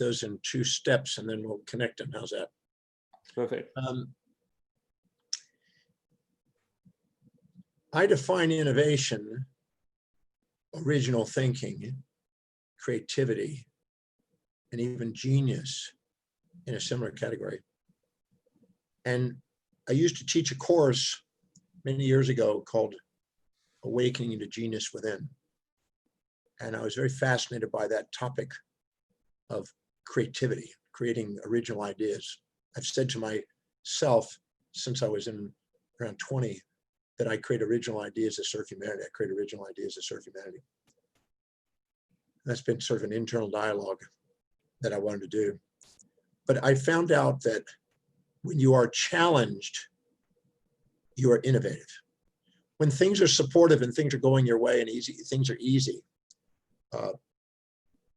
those in two steps and then we'll connect them. How's that? Perfect. I define innovation, original thinking, creativity, and even genius in a similar category. And I used to teach a course many years ago called Awakening to Genius Within. And I was very fascinated by that topic of creativity, creating original ideas. I've said to myself since I was around 20 that I create original ideas that serve humanity. I create original ideas that serve humanity. That's been sort of an internal dialogue that I wanted to do. But I found out that when you are challenged, you are innovative. When things are supportive and things are going your way and easy, things are easy,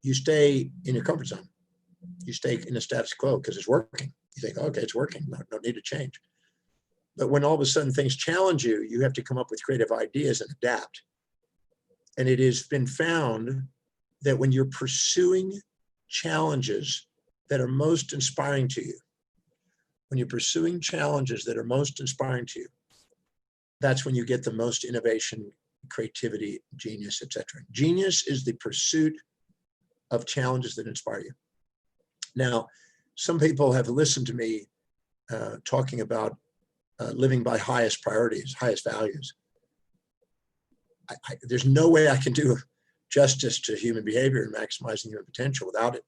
you stay in your comfort zone. You stay in the status quo because it's working. You think, okay, it's working, no need to change. But when all of a sudden things challenge you, you have to come up with creative ideas and adapt. And it has been found that when you're pursuing challenges that are most inspiring to you, when you're pursuing challenges that are most inspiring to you, that's when you get the most innovation, creativity, genius, etc. Genius is the pursuit of challenges that inspire you. Now, some people have listened to me talking about living by highest priorities, highest values. There's no way I can do justice to human behavior and maximizing human potential without it.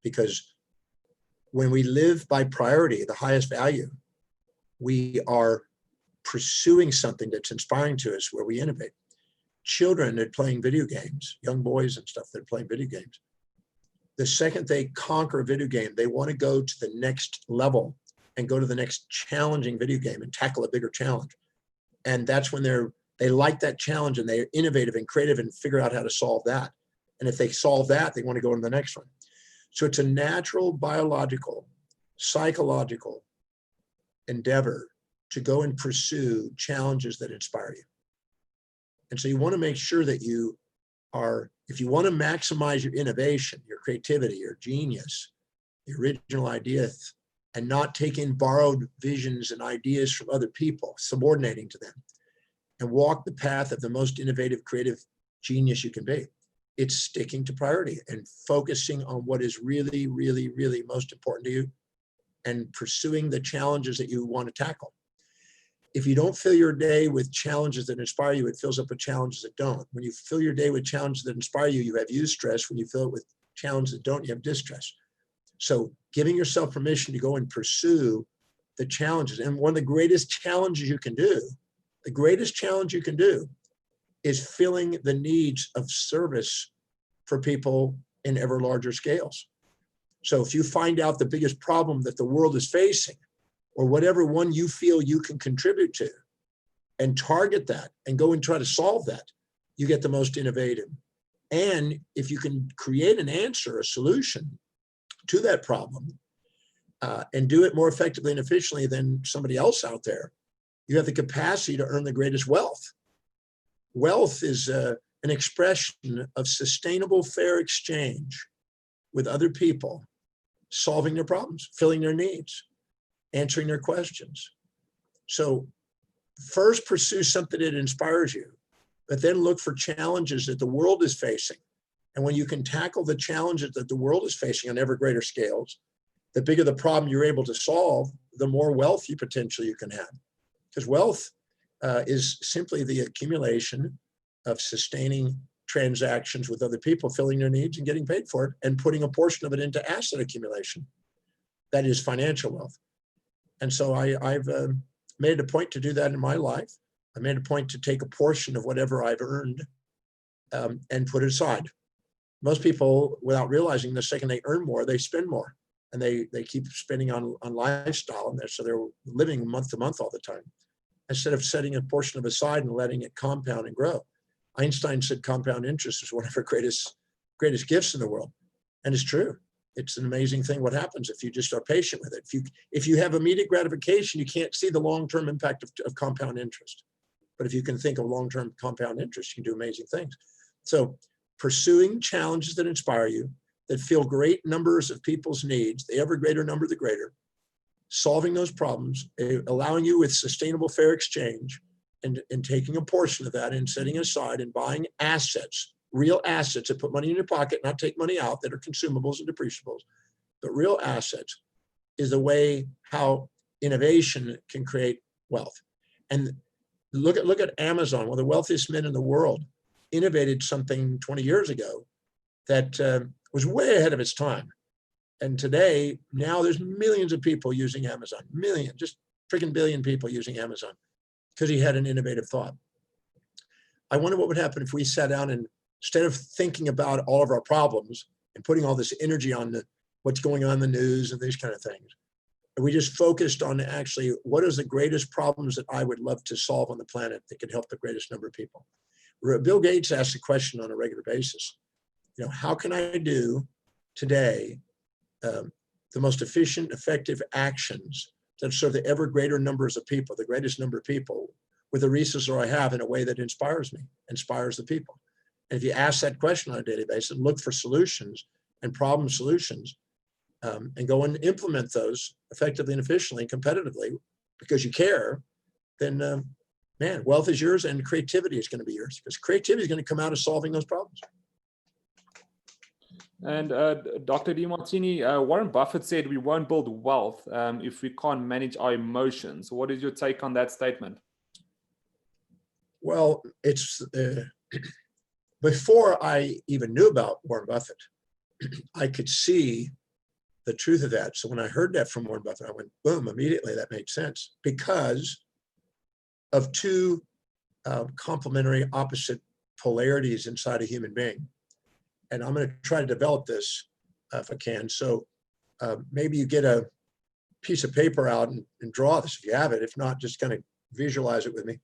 Because when we live by priority, the highest value, we are pursuing something that's inspiring to us where we innovate. Children that are playing video games, young boys and stuff that are playing video games, the second they conquer a video game, they want to go to the next level and go to the next challenging video game and tackle a bigger challenge. And that's when they like that challenge and they're innovative and creative and figure out how to solve that. And if they solve that, they want to go to the next one. So it's a natural, biological, psychological endeavor to go and pursue challenges that inspire you. And so you want to make sure that you are, if you want to maximize your innovation, your creativity, your genius, your original ideas, and not take in borrowed visions and ideas from other people, subordinating to them, and walk the path of the most innovative, creative genius you can be. It's sticking to priority and focusing on what is really, really, really most important to you and pursuing the challenges that you want to tackle. If you don't fill your day with challenges that inspire you, it fills up with challenges that don't. When you fill your day with challenges that inspire you, you have eustress. When you fill it with challenges that don't, you have distress. So giving yourself permission to go and pursue the challenges. And one of the greatest challenges you can do, the greatest challenge you can do is filling the needs of service for people in ever larger scales. So if you find out the biggest problem that the world is facing, or whatever one you feel you can contribute to, and target that and go and try to solve that, you get the most innovative. And if you can create an answer, a solution to that problem, and do it more effectively and efficiently than somebody else out there, you have the capacity to earn the greatest wealth. Wealth is an expression of sustainable, fair exchange with other people, solving their problems, filling their needs, answering their questions. So first pursue something that inspires you, but then look for challenges that the world is facing. And when you can tackle the challenges that the world is facing on ever greater scales, the bigger the problem you're able to solve, the more wealth you potentially can have. Because wealth is simply the accumulation of sustaining transactions with other people, filling their needs and getting paid for it, and putting a portion of it into asset accumulation. That is financial wealth. And so I've made it a point to do that in my life. I made a point to take a portion of whatever I've earned and put it aside. Most people, without realizing, the second they earn more, they spend more. And they keep spending on lifestyle. And so they're living month to month all the time, instead of setting a portion of it aside and letting it compound and grow. Einstein said compound interest is one of our greatest gifts in the world. And it's true. It's an amazing thing what happens if you just are patient with it. If you have immediate gratification, you can't see the long-term impact of compound interest. But if you can think of long-term compound interest, you can do amazing things. So pursuing challenges that inspire you, that fill great numbers of people's needs, the ever greater number, the greater, solving those problems, allowing you with sustainable fair exchange, and taking a portion of that and setting aside and buying assets, real assets that put money in your pocket, not take money out, that are consumables and depreciables, but real assets, is the way how innovation can create wealth. And look at Amazon, one of the wealthiest men in the world, innovated something 20 years ago that was way ahead of its time. And today, now there's millions of people using Amazon, millions, just freaking billion people using Amazon, because he had an innovative thought. I wonder what would happen if we sat down and, instead of thinking about all of our problems and putting all this energy on what's going on in the news and these kind of things, we just focused on actually what is the greatest problems that I would love to solve on the planet that could help the greatest number of people. Bill Gates asks the question on a regular basis, how can I do today the most efficient, effective actions that serve the ever greater numbers of people, the greatest number of people, with the resources I have in a way that inspires me, inspires the people. And if you ask that question on a daily basis, look for solutions and problem solutions, and go and implement those effectively and efficiently and competitively because you care, then man, wealth is yours and creativity is going to be yours, because creativity is going to come out of solving those problems. And Dr. Demartini, Warren Buffett said we won't build wealth if we can't manage our emotions. What is your take on that statement? Well, it's before I even knew about Warren Buffett, I could see the truth of that. So when I heard that from Warren Buffett, I went, boom, immediately that made sense, because of two complementary opposite polarities inside a human being. And I'm going to try to develop this if I can. So maybe you get a piece of paper out and draw this if you have it. If not, just kind of visualize it with me.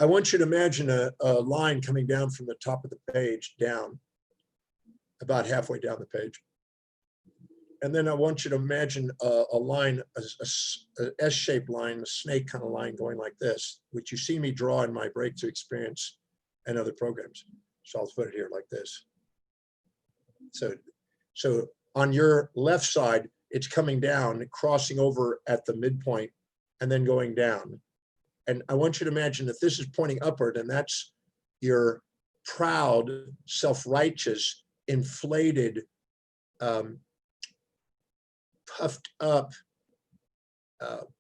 I want you to imagine a line coming down from the top of the page down, about halfway down the page. And then I want you to imagine a line, a S-shaped line, a snake kind of line going like this, which you see me draw in my Breakthrough Experience and other programs. So I'll put it here like this. So on your left side, it's coming down, crossing over at the midpoint, and then going down. And I want you to imagine that this is pointing upward, and that's your proud, self-righteous, inflated, puffed up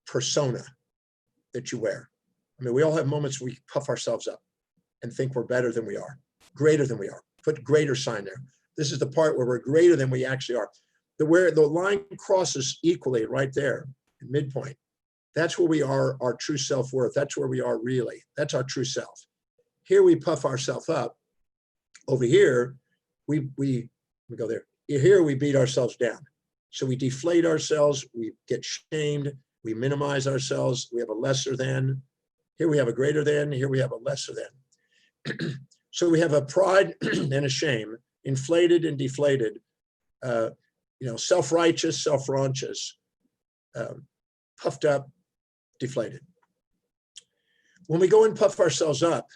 persona that you wear. I mean, we all have moments where we puff ourselves up and think we're better than we are, greater than we are. Put greater sign there. This is the part where we're greater than we actually are. Where the line crosses equally right there, in midpoint. That's where we are, our true self-worth. That's where we are really. That's our true self. Here we puff ourselves up. Over here, we go there. Here we beat ourselves down. So we deflate ourselves, we get shamed, we minimize ourselves, we have a lesser than. Here we have a greater than, here we have a lesser than. So we have a pride and a shame, inflated and deflated, self-righteous, self-righteous, puffed up, deflated. When we go and puff ourselves up,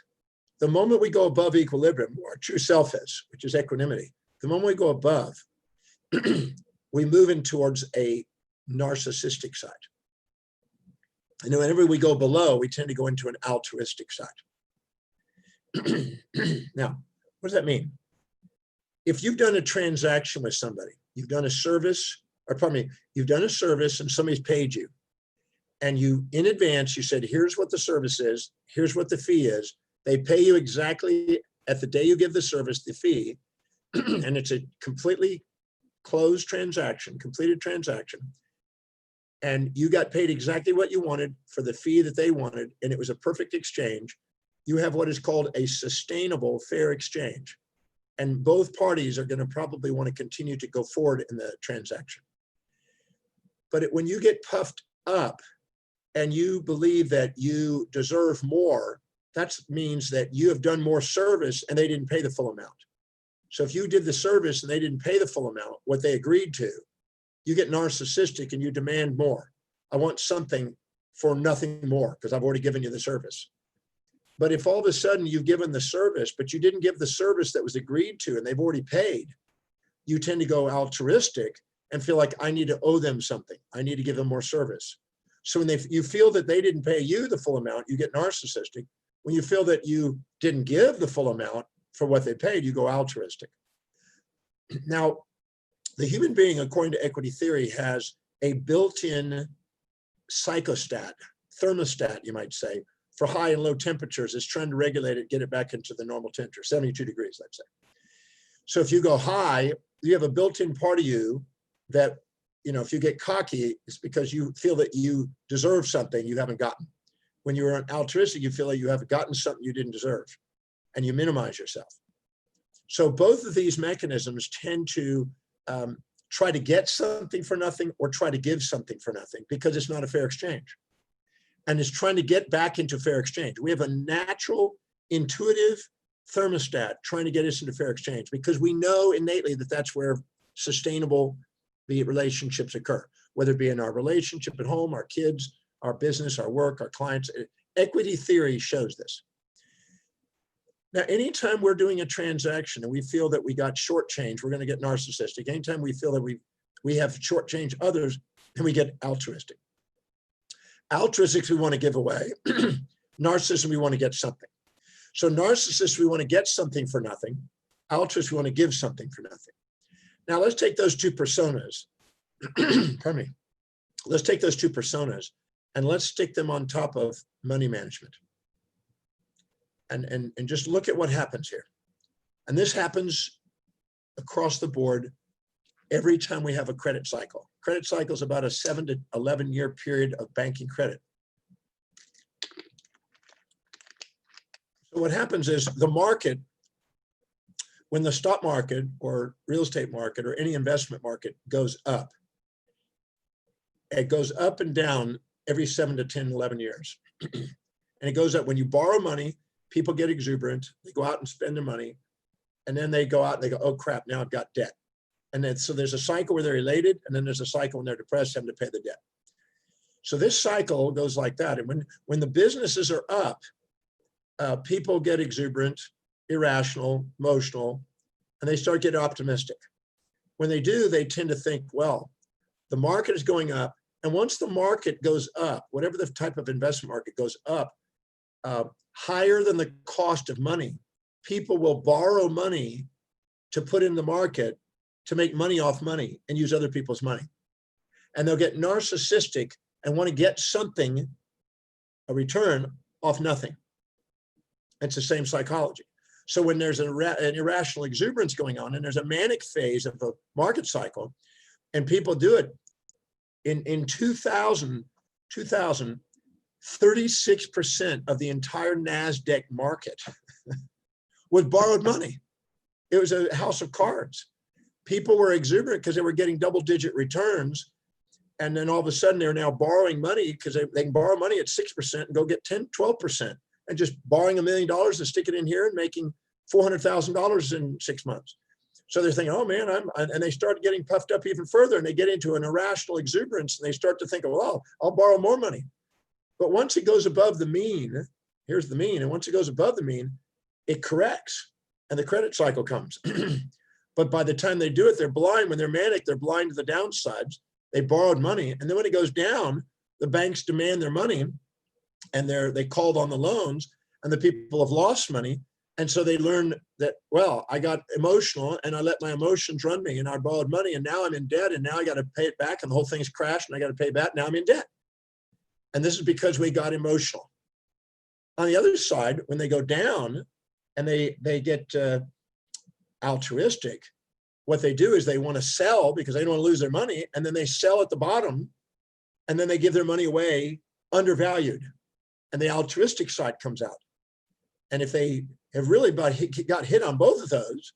the moment we go above equilibrium, where our true self is, which is equanimity, the moment we go above, we move in towards a narcissistic side. And whenever we go below, we tend to go into an altruistic side. Now, what does that mean? If you've done a transaction with somebody, you've done a service, you've done a service and somebody's paid you, and you, in advance, you said, here's what the service is, here's what the fee is. They pay you exactly at the day you give the service, the fee, and it's a completely closed transaction, completed transaction, and you got paid exactly what you wanted for the fee that they wanted, and it was a perfect exchange. You have what is called a sustainable fair exchange, and both parties are going to probably want to continue to go forward in the transaction. But when you get puffed up and you believe that you deserve more, that means that you have done more service and they didn't pay the full amount. So if you did the service and they didn't pay the full amount, what they agreed to, you get narcissistic and you demand more. I want something for nothing more because I've already given you the service. But if all of a sudden you've given the service, but you didn't give the service that was agreed to and they've already paid, you tend to go altruistic and feel like I need to owe them something. I need to give them more service. So when you feel that they didn't pay you the full amount, you get narcissistic. When you feel that you didn't give the full amount for what they paid, you go altruistic. Now, the human being, according to equity theory, has a built-in psychostat, thermostat, you might say, for high and low temperatures. It's trying to regulate it, get it back into the normal temperature, 72 degrees, let's say. So if you go high, you have a built-in part of you that, if you get cocky, it's because you feel that you deserve something you haven't gotten. When you're altruistic, you feel like you haven't gotten something you didn't deserve, and you minimize yourself. So both of these mechanisms tend to try to get something for nothing or try to give something for nothing, because it's not a fair exchange. And it's trying to get back into fair exchange. We have a natural, intuitive thermostat trying to get us into fair exchange, because we know innately that that's where sustainable relationships occur, whether it be in our relationship at home, our kids, our business, our work, our clients. Equity theory shows this. Now, anytime we're doing a transaction and we feel that we got shortchanged, we're going to get narcissistic. Anytime we feel that we have shortchanged others, then we get altruistic. Altruistics, we want to give away. Narcissism, we want to get something. So narcissists, we want to get something for nothing. Altruists, we want to give something for nothing. Now, let's take those two personas. Pardon me. Let's take those two personas and let's stick them on top of money management. And just look at what happens here. And this happens across the board every time we have a credit cycle. Credit cycle is about a 7 to 11 year period of banking credit. So what happens is the market, when the stock market or real estate market or any investment market goes up, it goes up and down every 7 to 10, 11 years. And it goes up when you borrow money, people get exuberant, they go out and spend their money, and then they go out and they go, oh crap, now I've got debt. And then, so there's a cycle where they're elated, and then there's a cycle when they're depressed, having to pay the debt. So this cycle goes like that. And when the businesses are up, people get exuberant, irrational, emotional, and they start getting optimistic. When they do, they tend to think, well, the market is going up. And once the market goes up, whatever the type of investment market goes up, higher than the cost of money, people will borrow money to put in the market to make money off money and use other people's money. And they'll get narcissistic and want to get something, a return off nothing. It's the same psychology. So when there's an irrational exuberance going on and there's a manic phase of a market cycle, and people do it, in 2000, 36% of the entire NASDAQ market was borrowed money. It was a house of cards. People were exuberant because they were getting double-digit returns. And then all of a sudden they're now borrowing money because they can borrow money at 6% and go get 10, 12%, and just borrowing $1 million and stick it in here and making $400,000 in 6 months. So they're thinking, oh man, and they start getting puffed up even further, and they get into an irrational exuberance, and they start to think, well, I'll borrow more money. But once it goes above the mean, here's the mean, and once it goes above the mean, it corrects, and the credit cycle comes. But by the time they do it, they're blind. When they're manic, they're blind to the downsides. They borrowed money, and then when it goes down, the banks demand their money, and they called on the loans, and the people have lost money. And so they learn that, well, I got emotional and I let my emotions run me, and I borrowed money, and now I'm in debt, and now I got to pay it back, and the whole thing's crashed, and I got to pay it back. Now I'm in debt. And this is because we got emotional. On the other side, when they go down and they get altruistic, what they do is they want to sell because they don't want to lose their money, and then they sell at the bottom, and then they give their money away undervalued, and the altruistic side comes out. And if they have really got hit on both of those,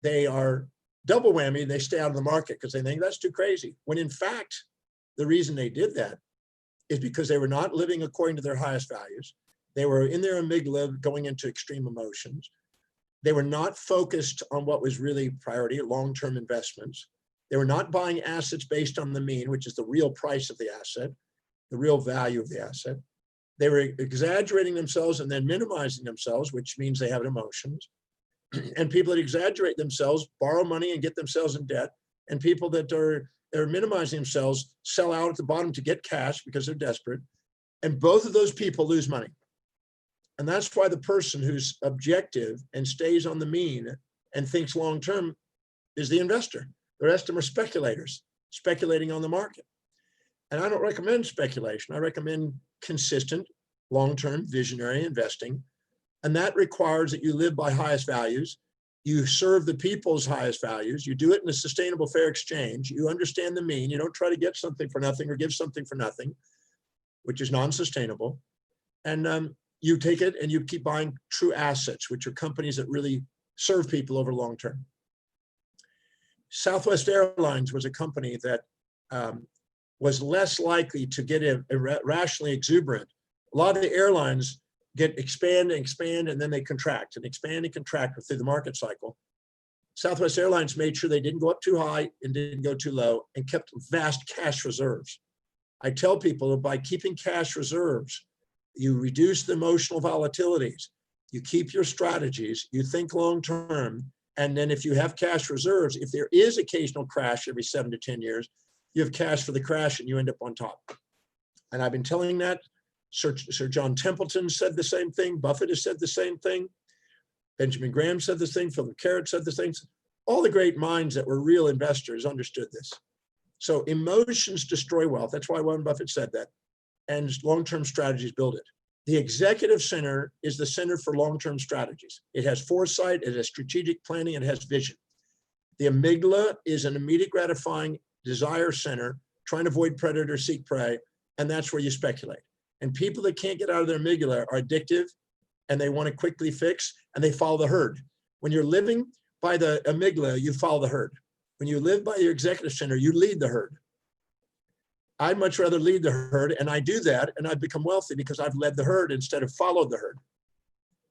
they are double whammy. They stay out of the market because they think that's too crazy. When in fact, the reason they did that is because they were not living according to their highest values. They were in their amygdala going into extreme emotions. They were not focused on what was really priority, long-term investments. They were not buying assets based on the mean, which is the real price of the asset, the real value of the asset. They were exaggerating themselves and then minimizing themselves, which means they have emotions. And people that exaggerate themselves borrow money and get themselves in debt. And people that are minimizing themselves sell out at the bottom to get cash because they're desperate. And both of those people lose money. And that's why the person who's objective and stays on the mean and thinks long-term is the investor. The rest of them are speculators, speculating on the market. And I don't recommend speculation. I recommend consistent, long-term, visionary investing. And that requires that you live by highest values. You serve the people's highest values. You do it in a sustainable, fair exchange. You understand the mean. You don't try to get something for nothing or give something for nothing, which is non-sustainable. And you take it and you keep buying true assets, which are companies that really serve people over long term. Southwest Airlines was a company that was less likely to get irrationally exuberant. A lot of the airlines expand and expand, and then they contract and expand and contract through the market cycle. Southwest Airlines made sure they didn't go up too high and didn't go too low and kept vast cash reserves. I tell people that by keeping cash reserves, you reduce the emotional volatilities, you keep your strategies, you think long-term, and then if you have cash reserves, if there is occasional crash every 7 to 10 years, you have cash for the crash and you end up on top. And I've been telling that. Sir John Templeton said the same thing. Buffett has said the same thing. Benjamin Graham said the same. Philip Carrot said the same. All the great minds that were real investors understood this. So emotions destroy wealth. That's why Warren Buffett said that. And long-term strategies build it. The executive center is the center for long-term strategies. It has foresight, it has strategic planning, it has vision. The amygdala is an immediate gratifying desire center, trying to avoid predator, seek prey, and that's where you speculate. And people that can't get out of their amygdala are addictive, and they want to quickly fix, and they follow the herd. When you're living by the amygdala, you follow the herd. When you live by your executive center, you lead the herd. I'd much rather lead the herd, and I do that, and I've become wealthy because I've led the herd instead of followed the herd.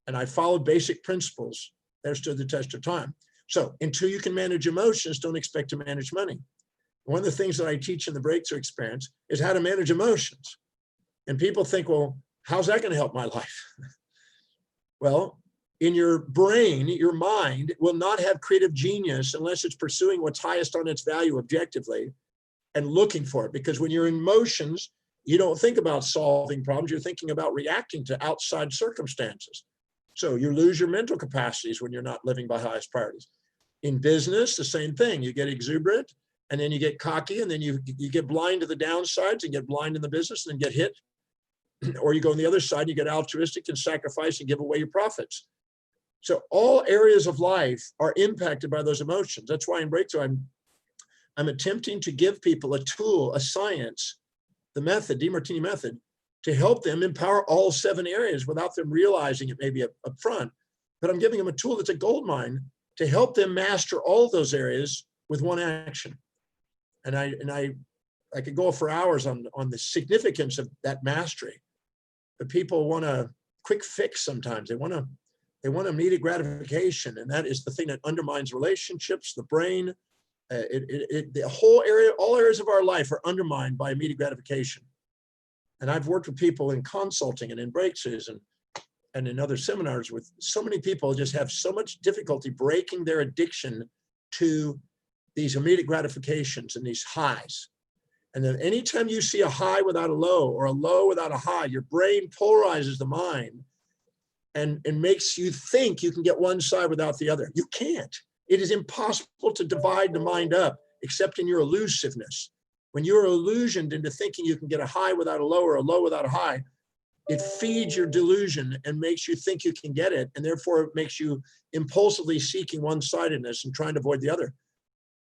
And I followed basic principles that have stood the test of time. So until you can manage emotions, don't expect to manage money. One of the things that I teach in the Breakthrough Experience is how to manage emotions. And people think, well, how's that going to help my life? Well, in your brain, your mind will not have creative genius unless it's pursuing what's highest on its value objectively and looking for it. Because when you're in emotions, you don't think about solving problems. You're thinking about reacting to outside circumstances. So you lose your mental capacities when you're not living by highest priorities. In business, the same thing. You get exuberant, and then you get cocky, and then you get blind to the downsides and get blind in the business and then get hit. Or you go on the other side, you get altruistic and sacrifice and give away your profits. So all areas of life are impacted by those emotions. That's why in Breakthrough, I'm attempting to give people a tool, a science, the method, DeMartini method, to help them empower all 7 areas without them realizing it maybe up front. But I'm giving them a tool that's a gold mine to help them master all of those areas with one action. And I could go for hours on the significance of that mastery. But people want a quick fix sometimes. They want immediate gratification, and that is the thing that undermines relationships, the brain. The whole area, all areas of our life are undermined by immediate gratification. And I've worked with people in consulting and in breakthroughs and in other seminars with so many people just have so much difficulty breaking their addiction to these immediate gratifications and these highs. And then anytime you see a high without a low or a low without a high, your brain polarizes the mind and makes you think you can get one side without the other. You can't. It is impossible to divide the mind up, except in your elusiveness. When you're illusioned into thinking you can get a high without a low or a low without a high, it feeds your delusion and makes you think you can get it. And therefore it makes you impulsively seeking one-sidedness and trying to avoid the other.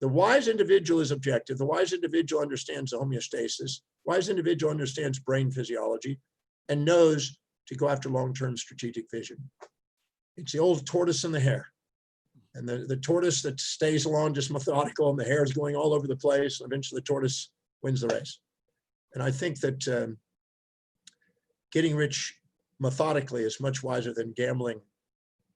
The wise individual is objective. The wise individual understands the homeostasis. Wise individual understands brain physiology and knows to go after long-term strategic vision. It's the old tortoise and the hare. And the tortoise that stays along just methodical, and the hare is going all over the place. And eventually the tortoise wins the race. And I think that getting rich methodically is much wiser than gambling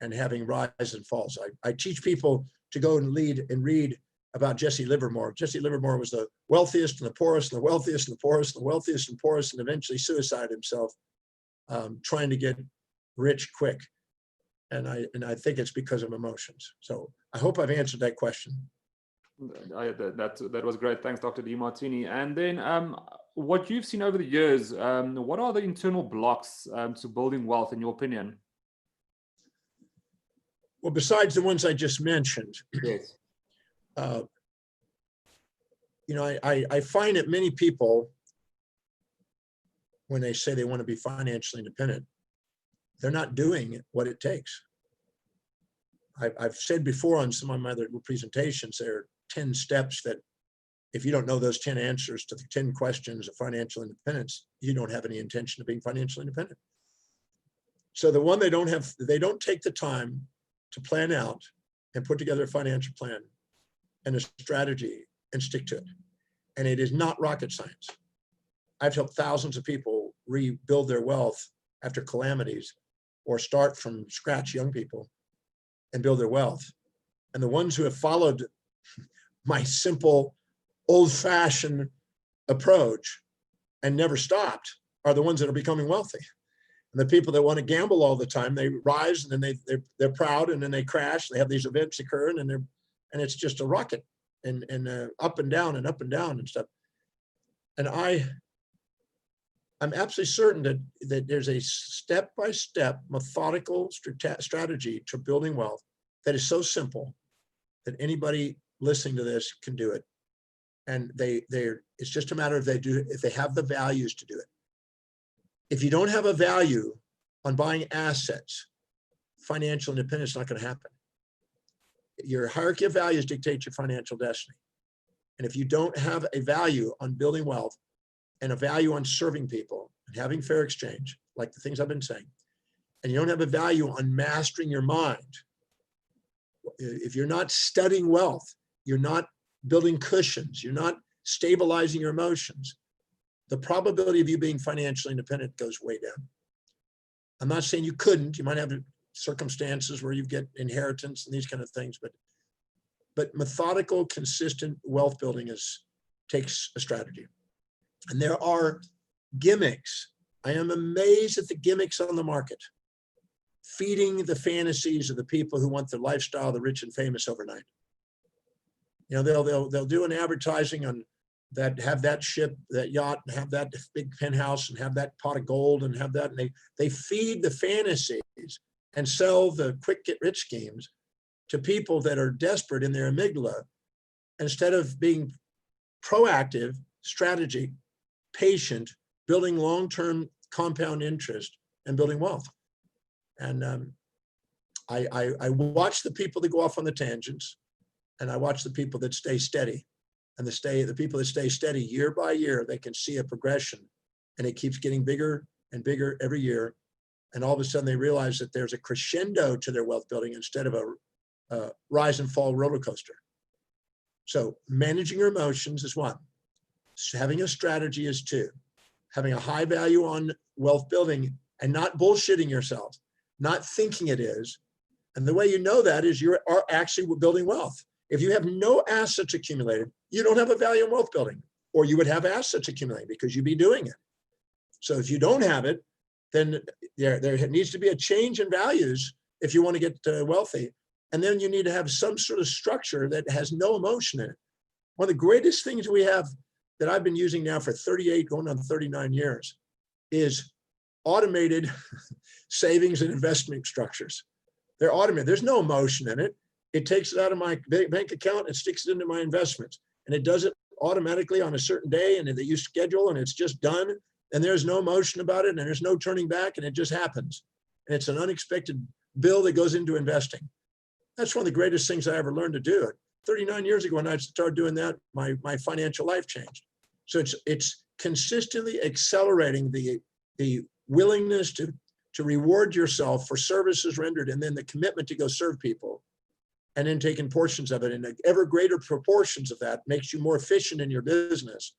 and having rise and falls. I teach people to go and read about Jesse Livermore. Jesse Livermore was the wealthiest and the poorest and the wealthiest and the poorest and the wealthiest and poorest, and eventually suicided himself trying to get rich quick. And I think it's because of emotions. So I hope I've answered that question. That was great. Thanks, Dr. Demartini. And then what you've seen over the years, what are the internal blocks to building wealth, in your opinion? Well, besides the ones I just mentioned, Yes. You know, I find that many people, when they say they want to be financially independent, they're not doing what it takes. I've said before on some of my other presentations, there are 10 steps that if you don't know those 10 answers to the 10 questions of financial independence, you don't have any intention of being financially independent. So the one they don't take the time to plan out and put together a financial plan and a strategy and stick to it. And it is not rocket science. I've helped thousands of people rebuild their wealth after calamities, or start from scratch, young people, and build their wealth. And the ones who have followed my simple, old-fashioned approach and never stopped are the ones that are becoming wealthy. And the people that want to gamble all the time, they rise and then they're proud, and then they crash. They have these events occur, and it's just a rocket, and up and down and up and down and stuff. And I'm absolutely certain that there's a step-by-step methodical strategy to building wealth that is so simple that anybody listening to this can do it. And it's just a matter of if they have the values to do it. If you don't have a value on buying assets, financial independence is not going to happen. Your hierarchy of values dictates your financial destiny. And if you don't have a value on building wealth and a value on serving people and having fair exchange, like the things I've been saying, and you don't have a value on mastering your mind, if you're not studying wealth, you're not building cushions, you're not stabilizing your emotions, the probability of you being financially independent goes way down. I'm not saying you couldn't. You might have circumstances where you get inheritance and these kind of things, but methodical, consistent wealth building takes a strategy. And there are gimmicks. I am amazed at the gimmicks on the market, feeding the fantasies of the people who want the lifestyle of the rich and famous overnight. You know, they'll do an advertising on that, have that ship, that yacht, and have that big penthouse, and have that pot of gold, and have that, and they feed the fantasies and sell the quick get rich schemes to people that are desperate in their amygdala, instead of being proactive, strategy, patient, building long-term compound interest and building wealth. And I watch the people that go off on the tangents, and I watch the people that stay steady. And the people that stay steady year by year, they can see a progression, and it keeps getting bigger and bigger every year. And all of a sudden they realize that there's a crescendo to their wealth building instead of a rise and fall roller coaster. So managing your emotions is one. Having a strategy is two. Having a high value on wealth building and not bullshitting yourself, not thinking it is. And the way you know that is you are actually building wealth. If you have no assets accumulated, you don't have a value in wealth building, or you would have assets accumulating because you'd be doing it. So if you don't have it, then there needs to be a change in values if you want to get wealthy. And then you need to have some sort of structure that has no emotion in it. One of the greatest things we have that I've been using now for 38, going on 39 years is automated savings and investment structures. They're automated. There's no emotion in it. It takes it out of my bank account and sticks it into my investments. And it does it automatically on a certain day, and you schedule, and it's just done. And there's no emotion about it, and there's no turning back, and it just happens. And it's an unexpected bill that goes into investing. That's one of the greatest things I ever learned to do. 39 years ago, when I started doing that, my financial life changed. So it's consistently accelerating the willingness to reward yourself for services rendered, and then the commitment to go serve people, and then taking portions of it, and ever greater proportions of that makes you more efficient in your business.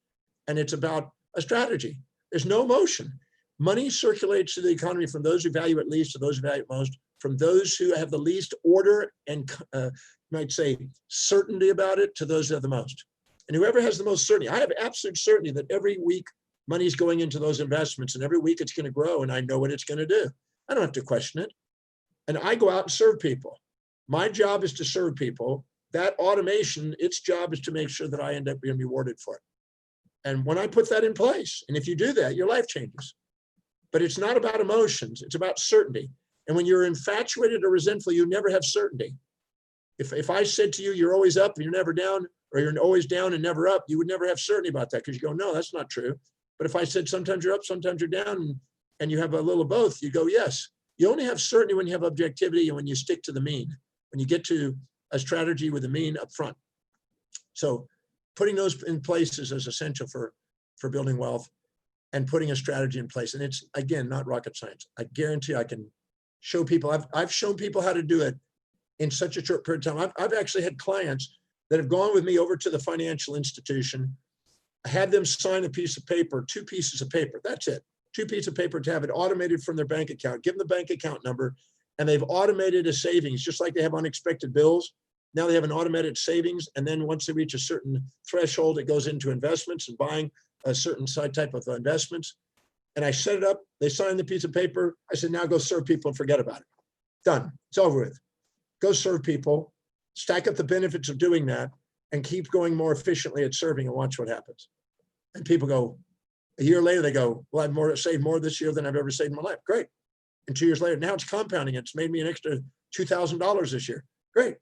And it's about a strategy. There's no emotion. Money circulates through the economy from those who value it least to those who value it most, from those who have the least order and you might say certainty about it to those who have the most. And whoever has the most certainty, I have absolute certainty that every week money is going into those investments, and every week it's going to grow, and I know what it's going to do. I don't have to question it. and I go out and serve people. My job is to serve people. That automation, its job is to make sure that I end up being rewarded for it. And when I put that in place, and if you do that, your life changes. But it's not about emotions, it's about certainty. And when you're infatuated or resentful, you never have certainty. If I said to you, you're always up and you're never down, or you're always down and never up, you would never have certainty about that, because you go, no, that's not true. But if I said sometimes you're up, sometimes you're down, and you have a little of both, you go, yes. You only have certainty when you have objectivity and when you stick to the mean, when you get to a strategy with a mean up front. So putting those in place is essential for building wealth, and putting a strategy in place. And it's, again, not rocket science. I guarantee I can show people, I've shown people how to do it in such a short period of time. I've actually had clients that have gone with me over to the financial institution. I had them sign a piece of paper, 2 pieces of paper, that's it. 2 pieces of paper to have it automated from their bank account, give them the bank account number, and they've automated a savings, just like they have unexpected bills. Now they have an automated savings, and then once they reach a certain threshold, it goes into investments and buying a certain type of investments. And I set it up, they signed the piece of paper. I said, now go serve people and forget about it. Done, it's over with. Go serve people, stack up the benefits of doing that, and keep going more efficiently at serving, and watch what happens. And people go, a year later, they go, well, I've saved more this year than I've ever saved in my life. Great. And 2 years later, now it's compounding. It's made me an extra $2,000 this year. Great.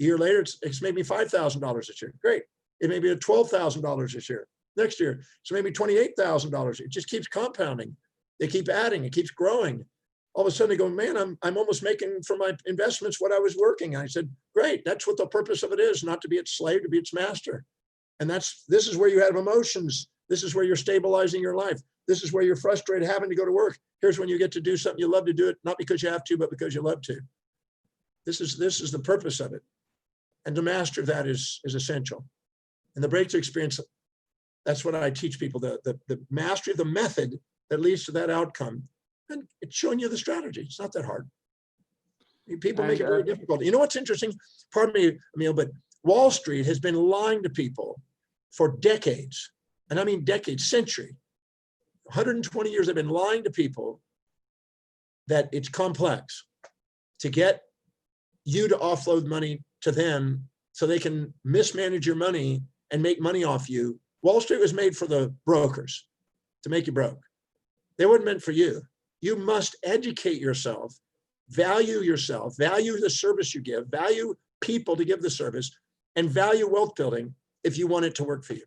A year later, it's made me $5,000 this year. Great. It may be $12,000 this year. Next year, it's maybe $28,000. It just keeps compounding. They keep adding. It keeps growing. All of a sudden, they go, man, I'm almost making for my investments what I was working. And I said, great. That's what the purpose of it is, not to be its slave, to be its master. And this is where you have emotions. This is where you're stabilizing your life. This is where you're frustrated having to go to work. Here's when you get to do something you love to do it, not because you have to, but because you love to. This is the purpose of it. And to master that is essential. And the breakthrough experience, that's what I teach people, the mastery of the method that leads to that outcome. And it's showing you the strategy. It's not that hard. People make it very difficult. You know what's interesting? Pardon me, Emil, but Wall Street has been lying to people for decades. And I mean decades, century. 120 years they've been lying to people that it's complex to get you to offload money to them so they can mismanage your money and make money off you. Wall Street was made for the brokers to make you broke. They weren't meant for you. You must educate yourself, value the service you give, value people to give the service, and value wealth building if you want it to work for you.